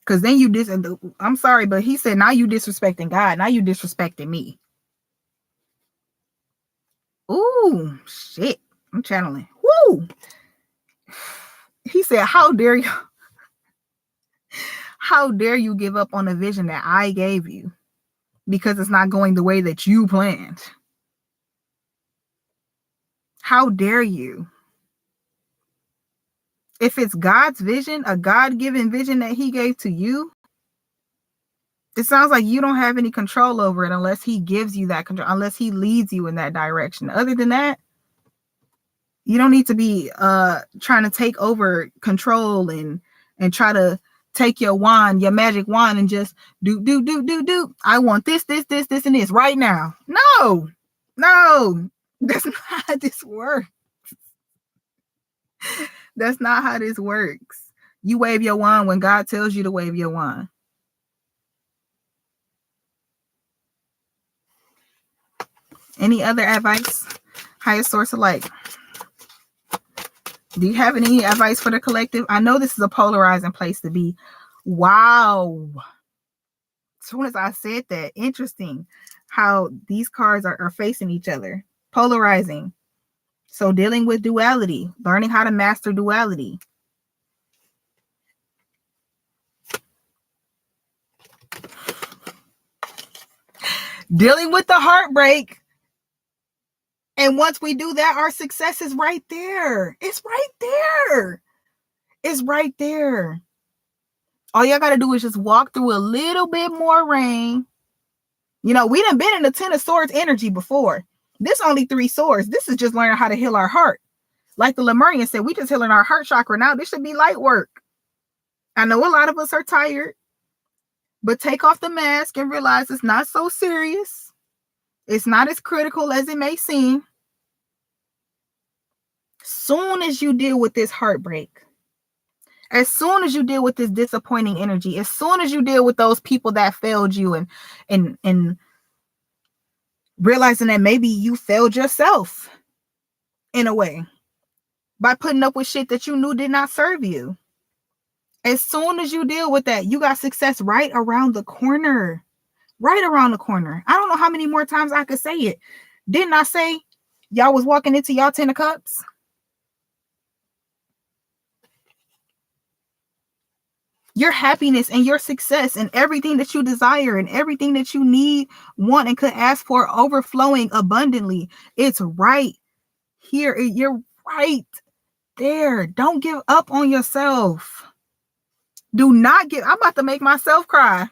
Because then I'm sorry, but he said, now you disrespecting God. Now you disrespecting me. Ooh, shit. I'm channeling. Woo! He said, how dare you? How dare you give up on a vision that I gave you because it's not going the way that you planned? How dare you? If it's God's vision, a God-given vision that he gave to you, it sounds like you don't have any control over it unless he gives you that control, unless he leads you in that direction. Other than that, you don't need to be trying to take over control and try to take your wand, your magic wand, and just do. I want this, and this right now. No, that's not how this works. That's not how this works. You wave your wand when God tells you to wave your wand. Any other advice? Highest source of light. Do you have any advice for the collective? I know this is a polarizing place to be. Wow. As soon as I said that, interesting how these cards are facing each other. Polarizing. So dealing with duality, learning how to master duality. Dealing with the heartbreak. And once we do that, our success is right there. It's right there. It's right there. All y'all got to do is just walk through a little bit more rain. You know, we done been in the 10 of Swords energy before. This only 3 swords. This is just learning how to heal our heart. Like the Lemurian said, we just healing our heart chakra now. This should be light work. I know a lot of us are tired, but take off the mask and realize it's not so serious. It's not as critical as it may seem. Soon as you deal with this heartbreak, as soon as you deal with this disappointing energy, as soon as you deal with those people that failed you and realizing that maybe you failed yourself, in a way, by putting up with shit that you knew did not serve you. As soon as you deal with that, you got success right around the corner. Right around the corner. I don't know how many more times I could say it. Didn't I say y'all was walking into y'all 10 of cups? Your happiness and your success and everything that you desire and everything that you need, want, and could ask for, overflowing abundantly. It's right here. You're right there. Don't give up on yourself. Do not give. I'm about to make myself cry.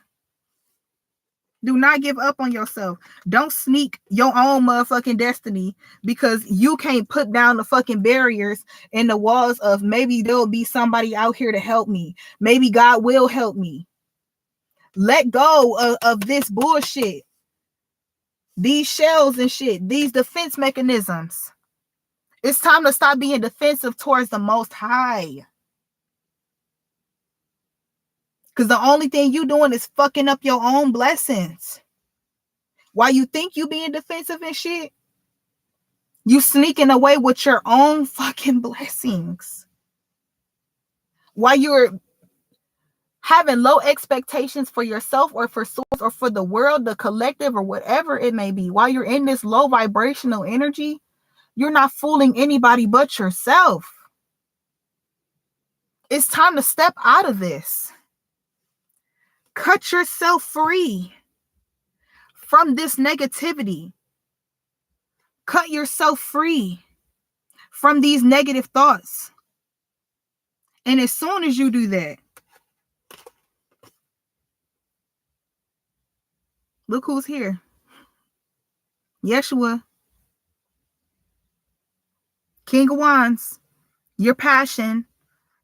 Do not give up on yourself. Don't sneak your own motherfucking destiny because you can't put down the fucking barriers and the walls of maybe there'll be somebody out here to help me. Maybe God will help me. Let go of this bullshit. These shells and shit. These defense mechanisms. It's time to stop being defensive towards the Most High. Because the only thing you doing is fucking up your own blessings. While you think you being defensive and shit, you sneaking away with your own fucking blessings. While you're having low expectations for yourself or for source or for the world, the collective, or whatever it may be, while you're in this low vibrational energy, you're not fooling anybody but yourself. It's time to step out of this. Cut yourself free from this negativity. Cut yourself free from these negative thoughts. And as soon as you do that, look who's here. Yeshua. King of Wands. Your passion.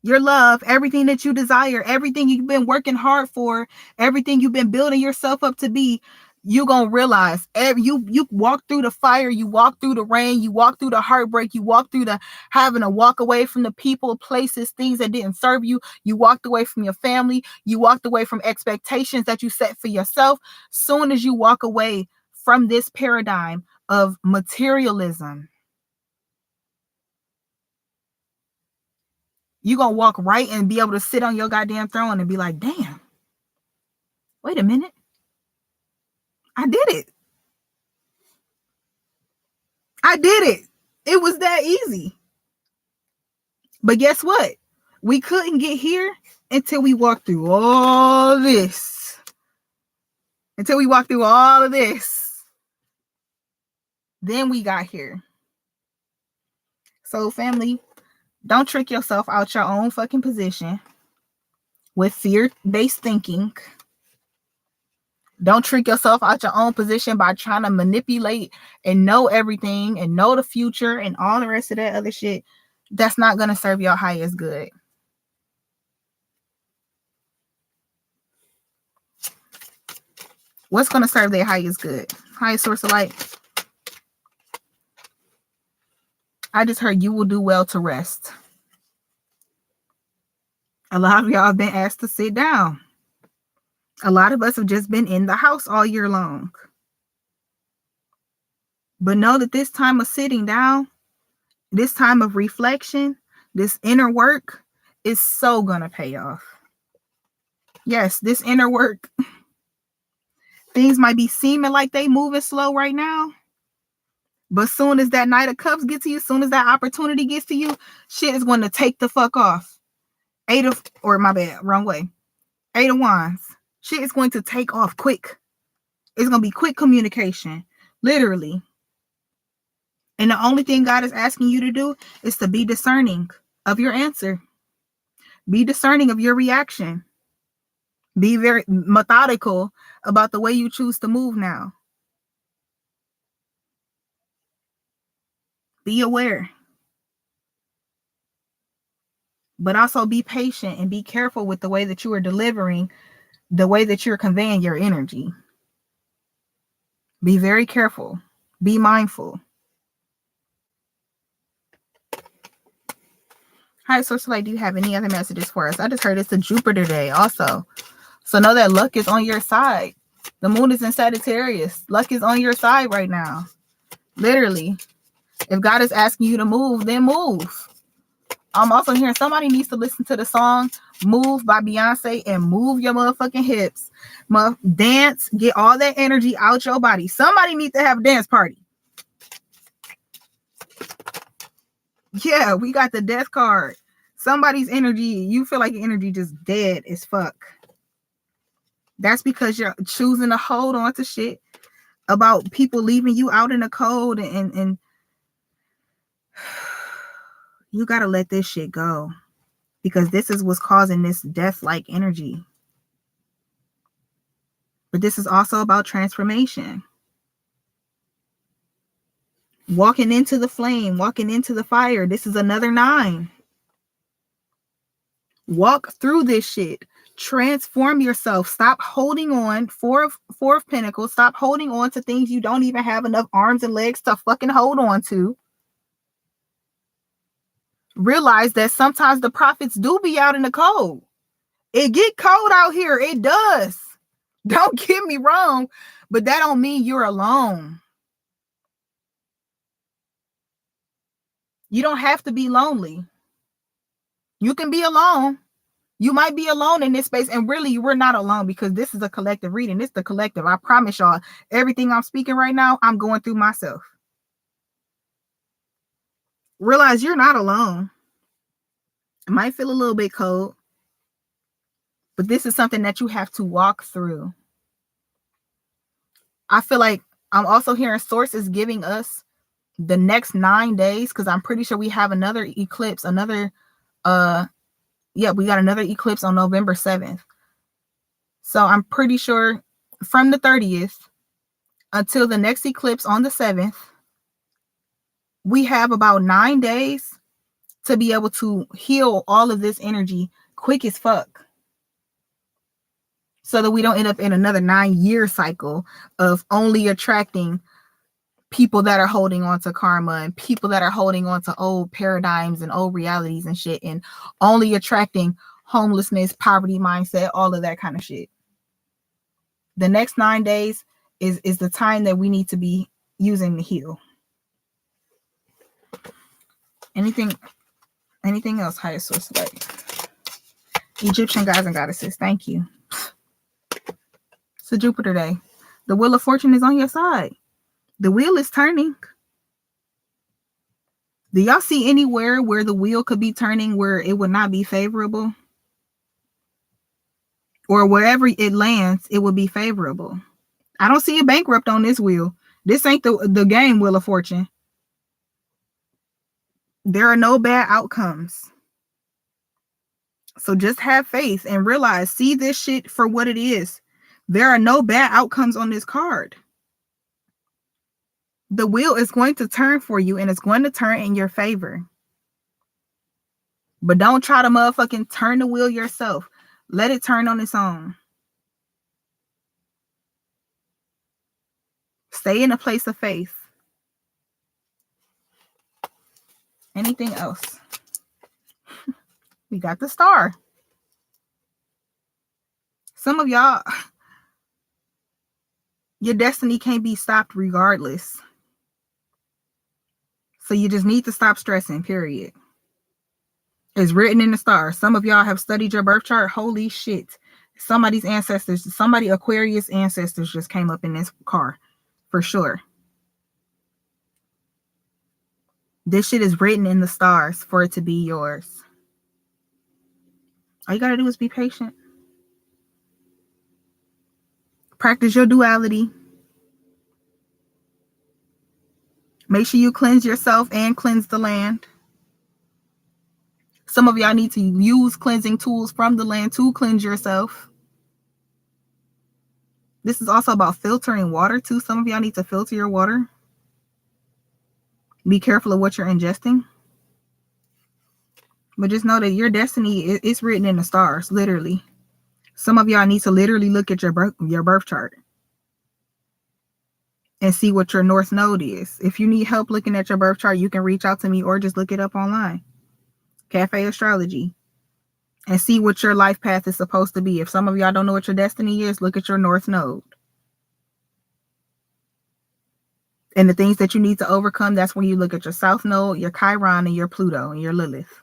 Your love, everything that you desire, everything you've been working hard for, everything you've been building yourself up to be, you're going to realize you walk through the fire, you walk through the rain, you walk through the heartbreak, you walk through the having to walk away from the people, places, things that didn't serve you. You walked away from your family. You walked away from expectations that you set for yourself. Soon as you walk away from this paradigm of materialism, you're going to walk right and be able to sit on your goddamn throne and be like, damn, wait a minute. I did it. I did it. It was that easy. But guess what? We couldn't get here until we walked through all this. Until we walked through all of this. Then we got here. So family, don't trick yourself out your own fucking position with fear-based thinking. Don't trick yourself out your own position by trying to manipulate and know everything and know the future and all the rest of that other shit. That's not going to serve your highest good. What's going to serve their highest good? Highest source of light. I just heard you will do well to rest. A lot of y'all have been asked to sit down. A lot of us have just been in the house all year long. But know that this time of sitting down, this time of reflection, this inner work is so going to pay off. Yes, this inner work. Things might be seeming like they moving slow right now. But soon as that Knight of Cups gets to you, soon as that opportunity gets to you, shit is going to take the fuck off. Eight of Wands. Shit is going to take off quick. It's going to be quick communication. Literally. And the only thing God is asking you to do is to be discerning of your answer. Be discerning of your reaction. Be very methodical about the way you choose to move now. Be aware. But also be patient and be careful with the way that you are delivering, the way that you're conveying your energy. Be very careful. Be mindful. Hi, Source Light, do you have any other messages for us? I just heard it's a Jupiter day also. So know that luck is on your side. The moon is in Sagittarius. Luck is on your side right now. Literally. If God is asking you to move, then move. I'm also hearing somebody needs to listen to the song Move by Beyonce and move your motherfucking hips. Dance, get all that energy out your body. Somebody needs to have a dance party. Yeah, we got the death card. Somebody's energy, you feel like your energy just dead as fuck. That's because you're choosing to hold on to shit about people leaving you out in the cold, and you got to let this shit go, because this is what's causing this death-like energy. But this is also about transformation. Walking into the flame, walking into the fire. This is another 9. Walk through this shit. Transform yourself. Stop holding on. Four of Pentacles. Stop holding on to things you don't even have enough arms and legs to fucking hold on to. Realize that sometimes the prophets do be out in the cold. It get cold out here. It does. Don't get me wrong, but that don't mean you're alone. You don't have to be lonely. You can be alone. You might be alone in this space, and really, we're not alone, because this is a collective reading. This is the collective. I promise y'all, everything I'm speaking right now, I'm going through myself. Realize you're not alone. It might feel a little bit cold, but this is something that you have to walk through. I feel like I'm also hearing sources giving us the next 9 days, because I'm pretty sure we have another eclipse, we got another eclipse on November 7th. So I'm pretty sure from the 30th until the next eclipse on the 7th, we have about 9 days to be able to heal all of this energy quick as fuck, so that we don't end up in another 9-year cycle of only attracting people that are holding on to karma and people that are holding on to old paradigms and old realities and shit, and only attracting homelessness, poverty mindset, all of that kind of shit. The next 9 days is the time that we need to be using to heal. Anything else, higher source light? Egyptian gods and goddesses, thank you. It's a Jupiter day. The wheel of fortune is on your side. The wheel is turning. Do y'all see anywhere where the wheel could be turning where it would not be favorable? Or wherever it lands, it would be favorable. I don't see a bankrupt on this wheel. This ain't the game wheel of fortune. There are no bad outcomes. So just have faith and realize, see this shit for what it is. There are no bad outcomes on this card. The wheel is going to turn for you, and it's going to turn in your favor. But don't try to motherfucking turn the wheel yourself. Let it turn on its own. Stay in a place of faith. Anything else? We got the star. Some of y'all, your destiny can't be stopped regardless. So you just need to stop stressing, period. It's written in the stars. Some of y'all have studied your birth chart. Holy shit. Somebody's ancestors, somebody Aquarius ancestors just came up in this car. For sure. This shit is written in the stars for it to be yours. All you gotta do is be patient. Practice your duality. Make sure you cleanse yourself and cleanse the land. Some of y'all need to use cleansing tools from the land to cleanse yourself. This is also about filtering water too. Some of y'all need to filter your water. Be careful of what you're ingesting. But just know that your destiny is written in the stars, literally. Some of y'all need to literally look at your birth chart and see what your north node is. If you need help looking at your birth chart, you can reach out to me or just look it up online. Cafe Astrology. And see what your life path is supposed to be. If some of y'all don't know what your destiny is, look at your north node. And the things that you need to overcome, that's where you look at your South Node, your Chiron, and your Pluto, and your Lilith.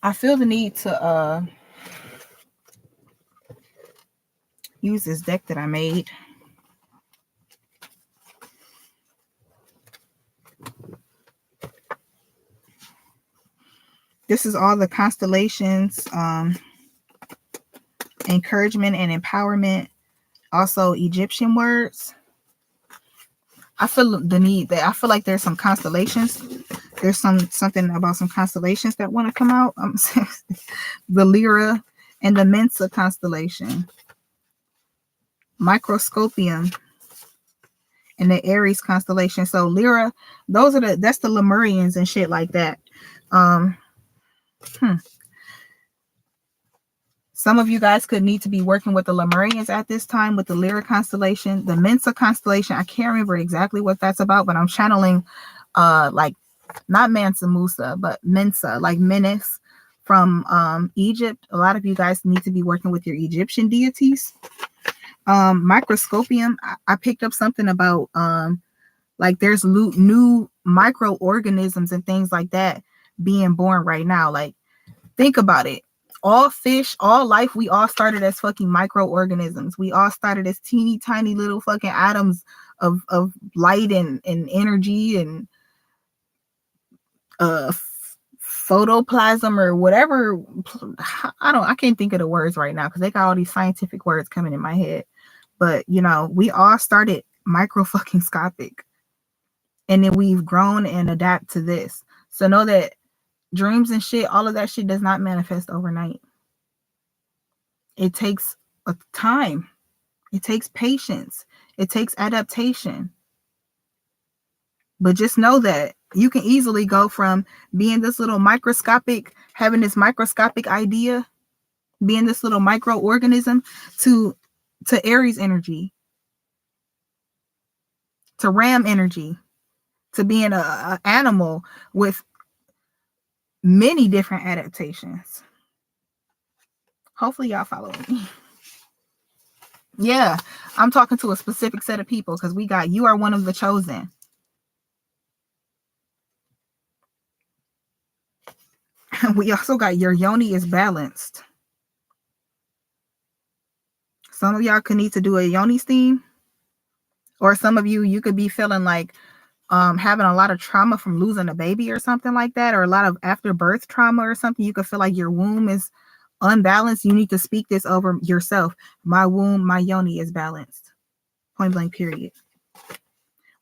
I feel the need to use this deck that I made. This is all the constellations, encouragement and empowerment, also Egyptian words. I feel the need that I feel like there's some constellations. There's something about some constellations that want to come out. The Lyra and the Mensa constellation, Microscopium, and the Aries constellation. So Lyra, that's the Lemurians and shit like that. Some of you guys could need to be working with the Lemurians at this time with the Lyra constellation, the Mensa constellation. I can't remember exactly what that's about, but I'm channeling like not Mansa Musa, but Mensa, like Menace from Egypt. A lot of you guys need to be working with your Egyptian deities. Microscopium, I picked up something about like there's new microorganisms and things like that being born right now. Like, think about it. All fish, all life, we all started as fucking microorganisms. We all started as teeny tiny little fucking atoms of light and energy and photoplasm or whatever. I can't think of the words right now because they got all these scientific words coming in my head. But you know, we all started micro fucking scopic, and then we've grown and adapt to this. So know that dreams and shit, all of that shit does not manifest overnight. It takes a time. It takes patience. It takes adaptation. But just know that you can easily go from being this little microscopic, having this microscopic idea, being this little microorganism to Aries energy, to Ram energy, to being a animal with many different adaptations. Hopefully y'all follow me. Yeah, I'm talking to a specific set of people because we got you are one of the chosen. We also got your yoni is balanced. Some of y'all could need to do a yoni steam. Or some of you could be feeling like having a lot of trauma from losing a baby or something like that, or a lot of after birth trauma or something. You could feel like your womb is unbalanced. You need to speak this over yourself. My womb, my yoni is balanced. Point blank, period.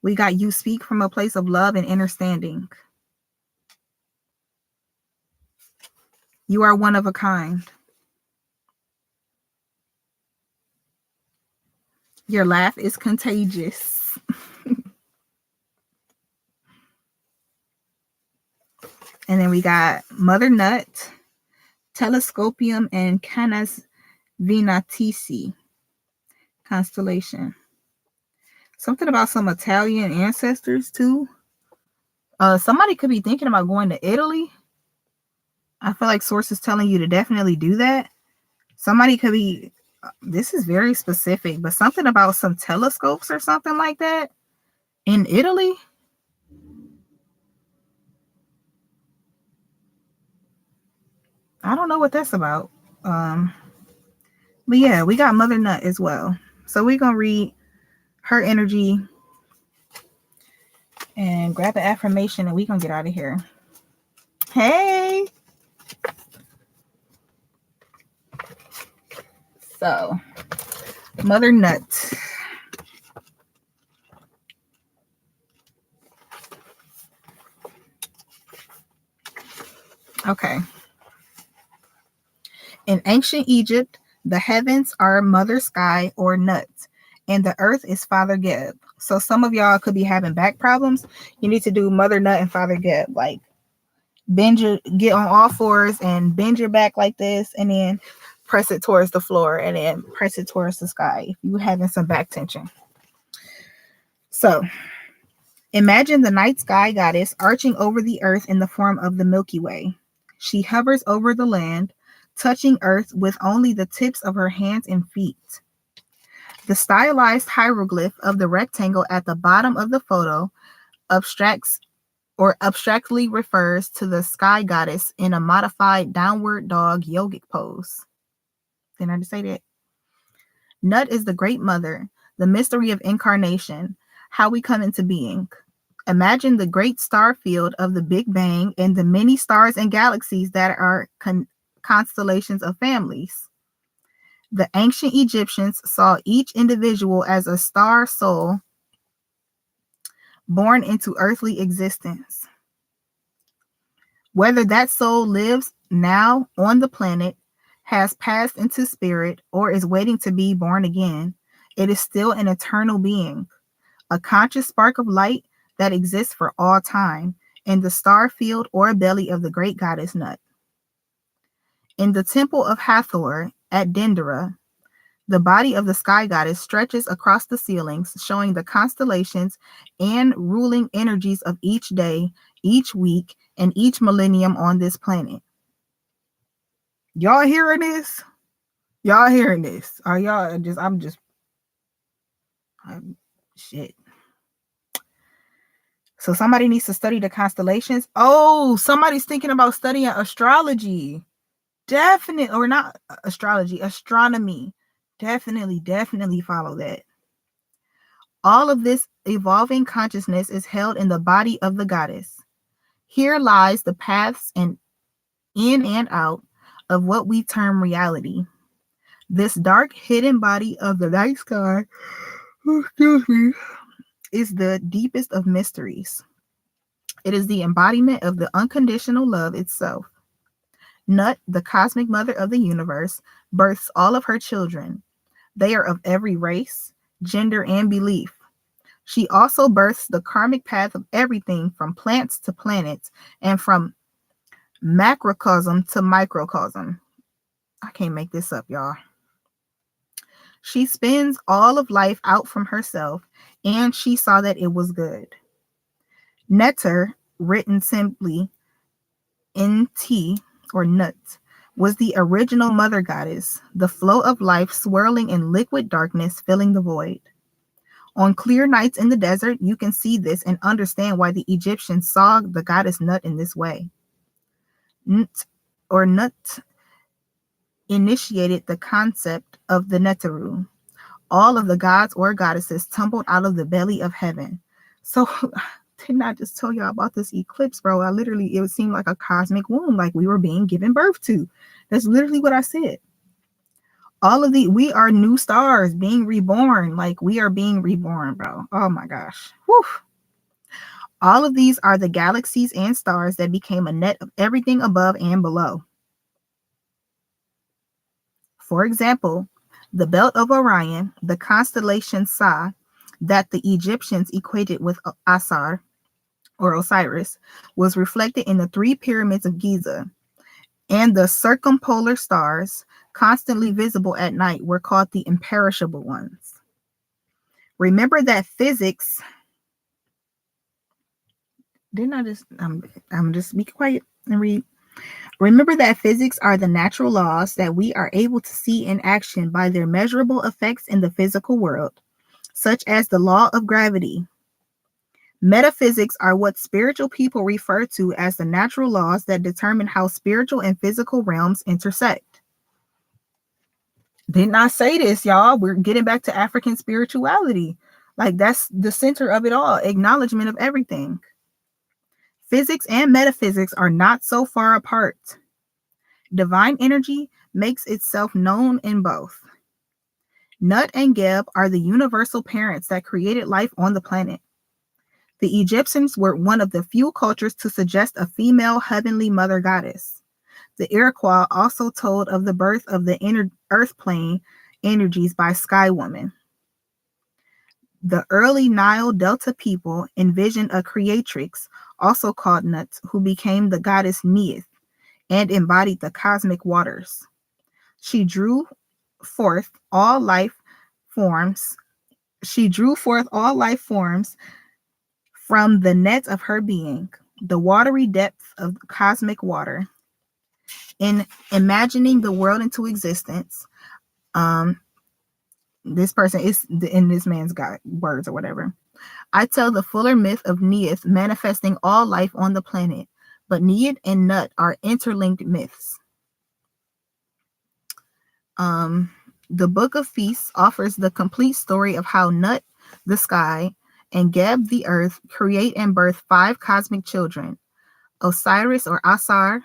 We got you speak from a place of love and understanding. You are one of a kind. Your laugh is contagious. And then we got Mother Nut, Telescopium, and Canas Venatici constellation. Something about some Italian ancestors too. Somebody could be thinking about going to Italy. I feel like sources telling you to definitely do that. Somebody could be, this is very specific, but something about some telescopes or something like that in Italy. I don't know what that's about. But yeah, we got Mother Nut as well. So we're going to read her energy and grab an affirmation and we're going to get out of here. Hey. So, Mother Nut. Okay. In ancient Egypt, the heavens are Mother Sky or Nut, and the earth is Father Geb. So some of y'all could be having back problems. You need to do Mother Nut and Father Geb. Like get on all fours and bend your back like this, and then press it towards the floor, and then press it towards the sky if you're having some back tension. So imagine the night sky goddess arching over the earth in the form of the Milky Way. She hovers over the land, touching earth with only the tips of her hands and feet. The stylized hieroglyph of the rectangle at the bottom of the photo abstractly refers to the sky goddess in a modified downward dog yogic pose. Didn't I just say that? Nut is the great mother, the mystery of incarnation, how we come into being. Imagine the great star field of the Big Bang and the many stars and galaxies that are constellations of families. The ancient Egyptians saw each individual as a star soul born into earthly existence. Whether that soul lives now on the planet, has passed into spirit, or is waiting to be born again, it is still an eternal being, a conscious spark of light that exists for all time in the star field or belly of the great goddess Nut. In the temple of Hathor at Dendera, the body of the sky goddess stretches across the ceilings, showing the constellations and ruling energies of each day, each week, and each millennium on this planet. Y'all hearing this? Y'all hearing this? Are y'all just, shit. So somebody needs to study the constellations. Oh, somebody's thinking about studying astrology. Definitely, or not astrology, astronomy. Definitely follow that. All of this evolving consciousness is held in the body of the goddess. Here lies the paths and in and out of what we term reality. This dark hidden body of the night sky, excuse me, is the deepest of mysteries. It is the embodiment of the unconditional love itself. Nut, the cosmic mother of the universe, births all of her children. They are of every race, gender, and belief. She also births the karmic path of everything from plants to planets and from macrocosm to microcosm. I can't make this up, y'all. She spins all of life out from herself, and she saw that it was good. Neter, written simply NT or Nut, was the original mother goddess, the flow of life swirling in liquid darkness, filling the void. On clear nights in the desert, you can see this and understand why the Egyptians saw the goddess Nut in this way. Nut initiated the concept of the Neteru. All of the gods or goddesses tumbled out of the belly of heaven. So didn't I just tell y'all about this eclipse, bro? It would seem like a cosmic womb, like we were being given birth to. That's literally what I said. We are new stars being reborn, like we are being reborn, bro. Oh my gosh. Whew. All of these are the galaxies and stars that became a net of everything above and below. For example, the belt of Orion, the constellation Sa, that the Egyptians equated with Asar or Osiris, was reflected in the 3 pyramids of Giza, and the circumpolar stars, constantly visible at night, were called the imperishable ones. Remember that physics. I'm just be quiet and read. Remember that physics are the natural laws that we are able to see in action by their measurable effects in the physical world, such as the law of gravity. Metaphysics are what spiritual people refer to as the natural laws that determine how spiritual and physical realms intersect. Didn't I say this, y'all? We're getting back to African spirituality. Like, that's the center of it all, acknowledgement of everything. Physics and metaphysics are not so far apart. Divine energy makes itself known in both. Nut and Geb are the universal parents that created life on the planet. The Egyptians were one of the few cultures to suggest a female heavenly mother goddess. The Iroquois also told of the birth of the inner earth plane energies by Sky Woman. The early Nile Delta people envisioned a creatrix, also called Nut, who became the goddess Neith and embodied the cosmic waters. She drew forth all life forms. From the net of her being, the watery depth of cosmic water. In imagining the world into existence, this person is in this man's words or whatever. I tell the fuller myth of Neith manifesting all life on the planet, but Neith and Nut are interlinked myths. The Book of Feasts offers the complete story of how Nut, the sky, and Geb, the earth, create and birth 5 cosmic children: Osiris or Asar,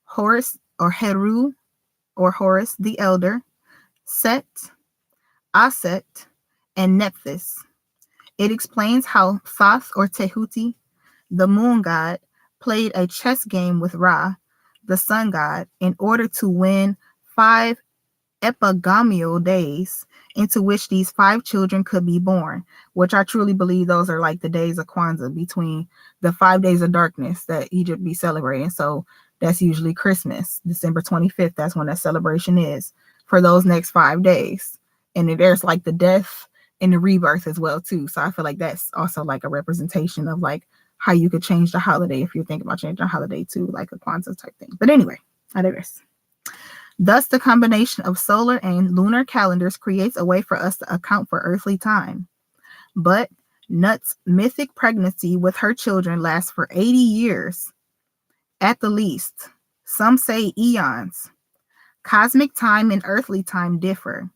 Horus or Heru or Horus the elder, Set, Aset, and Nephthys. It explains how Thoth or Tehuti, the moon god, played a chess game with Ra, the sun god, in order to win 5 epigamial days into which these 5 children could be born, which I truly believe those are like the days of Kwanzaa, between the 5 days of darkness that Egypt be celebrating. So that's usually Christmas, December 25th. That's when that celebration is for those next 5 days. And then there's like the death and the rebirth as well too. So I feel like that's also like a representation of like how you could change the holiday if you're thinking about changing the holiday to like a Kwanzaa type thing. But anyway, I digress. Thus, the combination of solar and lunar calendars creates a way for us to account for earthly time. But Nut's mythic pregnancy with her children lasts for 80 years, at the least. Some say eons. Cosmic time and earthly time differ.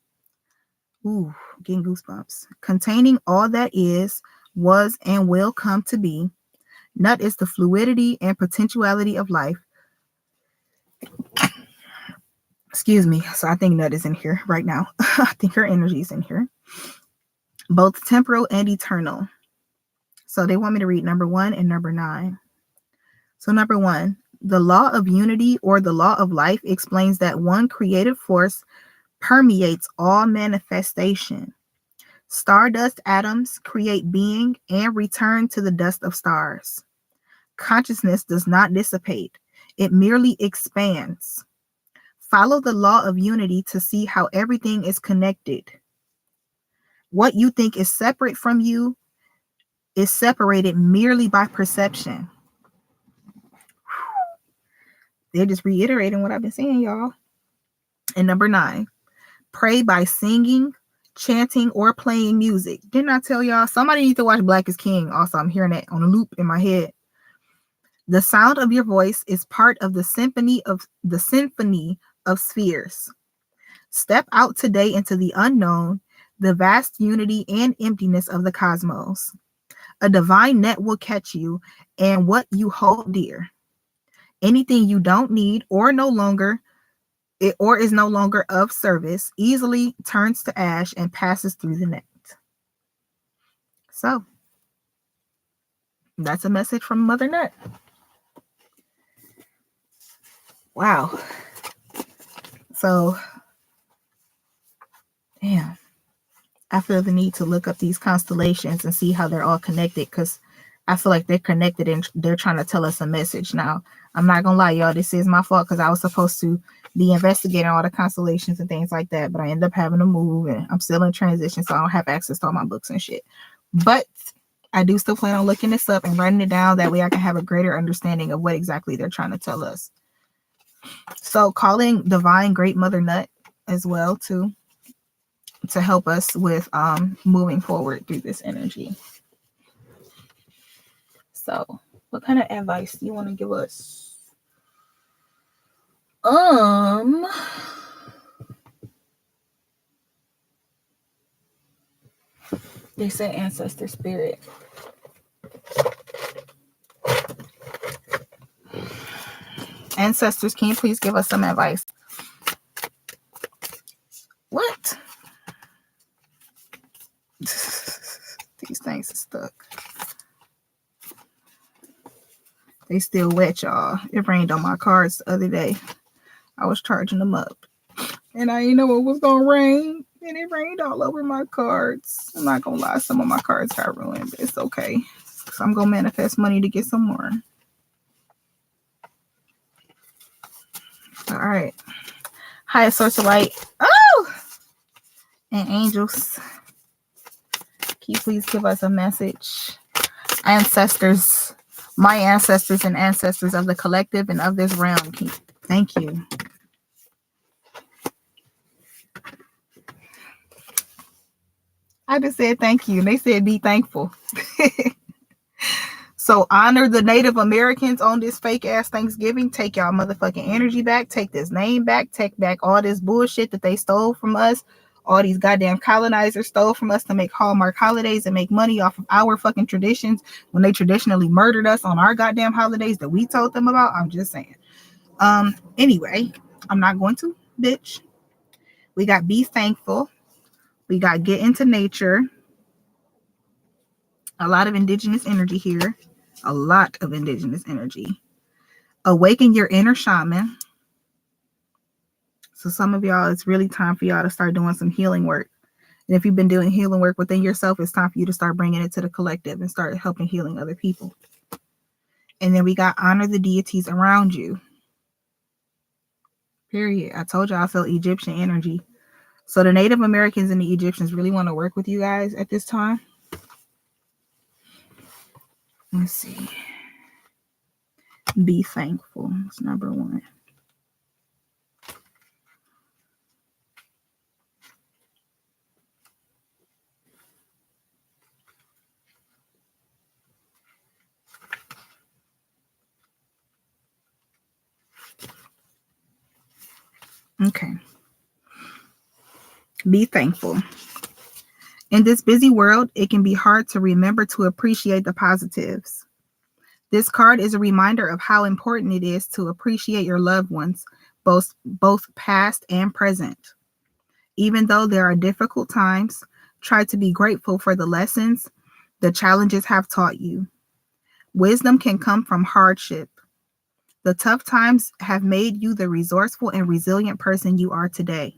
Ooh, getting goosebumps. Containing all that is, was, and will come to be, Nut is the fluidity and potentiality of life. Excuse me. So I think Nut is in here right now. I think her energy is in here. Both temporal and eternal. So they want me to read number 1 and number 9. So number 1, the law of unity or the law of life explains that one creative force permeates all manifestation. Stardust atoms create being and return to the dust of stars. Consciousness does not dissipate. It merely expands. Follow the law of unity to see how everything is connected. What you think is separate from you is separated merely by perception. They're just reiterating what I've been saying, y'all. And number 9, pray by singing, chanting, or playing music. Didn't I tell y'all? Somebody needs to watch Black is King. Also, I'm hearing that on a loop in my head. The sound of your voice is part of the symphony of spheres. Step out today into the unknown, the vast unity and emptiness of the cosmos. A divine net will catch you and what you hold dear. Anything you don't need or is no longer of service easily turns to ash and passes through the net. So that's a message from Mother Nut. Wow. So, damn. I feel the need to look up these constellations and see how they're all connected, because I feel like they're connected and they're trying to tell us a message. Now, I'm not going to lie, y'all. This is my fault because I was supposed to be investigating all the constellations and things like that, but I ended up having to move and I'm still in transition, so I don't have access to all my books and shit. But I do still plan on looking this up and writing it down. That way I can have a greater understanding of what exactly they're trying to tell us. So calling Divine Great Mother Nut as well too, to help us with moving forward through this energy. So what kind of advice do you want to give us? They say ancestor spirit. Ancestors, can you please give us some advice? What? These things are stuck. They still wet, y'all. It rained on my cards the other day. I was charging them up. And I didn't know it was going to rain. And it rained all over my cards. I'm not going to lie. Some of my cards got ruined. But it's okay. So I'm going to manifest money to get some more. All right. Highest source of light. Oh! And angels. Can you please give us a message? Ancestors. My ancestors and ancestors of the collective and of this realm. Can you Thank you. I just said thank you. And they said be thankful. So honor the Native Americans on this fake ass Thanksgiving. Take y'all motherfucking energy back. Take this name back. Take back all this bullshit that they stole from us. All these goddamn colonizers stole from us to make Hallmark holidays and make money off of our fucking traditions when they traditionally murdered us on our goddamn holidays that we told them about. I'm just saying. Anyway, I'm not going to bitch. We got be thankful. We got get into nature. A lot of indigenous energy here. A lot of indigenous energy. Awaken your inner shaman. So some of y'all, it's really time for y'all to start doing some healing work. And if you've been doing healing work within yourself, it's time for you to start bringing it to the collective and start helping healing other people. And then we got honor the deities around you. Period. I told you I felt Egyptian energy. So the Native Americans and the Egyptians really want to work with you guys at this time. Let's see. Be thankful. It's number 1. Okay. Be thankful. In this busy world, it can be hard to remember to appreciate the positives. This card is a reminder of how important it is to appreciate your loved ones, both past and present. Even though there are difficult times, try to be grateful for the lessons the challenges have taught you. Wisdom can come from hardship. The tough times have made you the resourceful and resilient person you are today.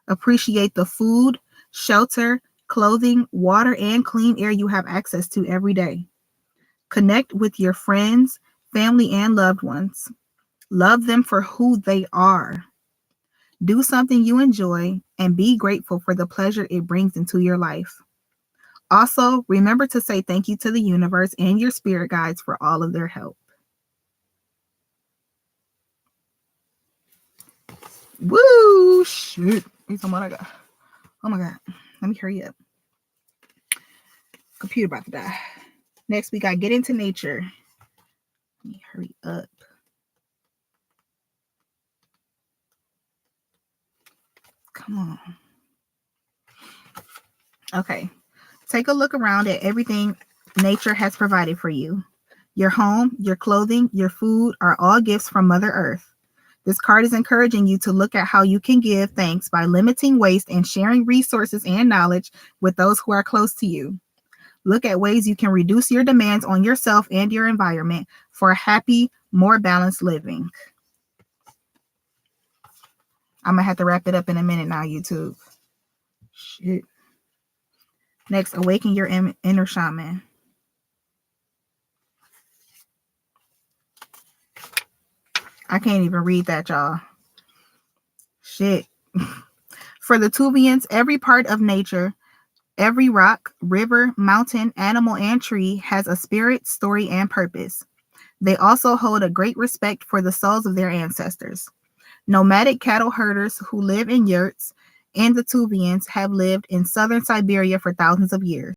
Appreciate the food, shelter, clothing, water, and clean air you have access to every day. Connect with your friends, family, and loved ones. Love them for who they are. Do something you enjoy and be grateful for the pleasure it brings into your life. Also, remember to say thank you to the universe and your spirit guides for all of their help. Woo! Shit. Here's what I got. Oh my God. Let me hurry up. Computer about to die. Next, we got get into nature. Let me hurry up. Come on. Okay. Take a look around at everything nature has provided for you. Your home, your clothing, your food are all gifts from Mother Earth. This card is encouraging you to look at how you can give thanks by limiting waste and sharing resources and knowledge with those who are close to you. Look at ways you can reduce your demands on yourself and your environment for a happy, more balanced living. I'm going to have to wrap it up in a minute now, YouTube. Shit. Next, awaken your inner shaman. I can't even read that, y'all. Shit. For the Tubians, every part of nature, every rock, river, mountain, animal, and tree has a spirit, story, and purpose. They also hold a great respect for the souls of their ancestors. Nomadic cattle herders who live in yurts and the Tubians have lived in southern Siberia for thousands of years.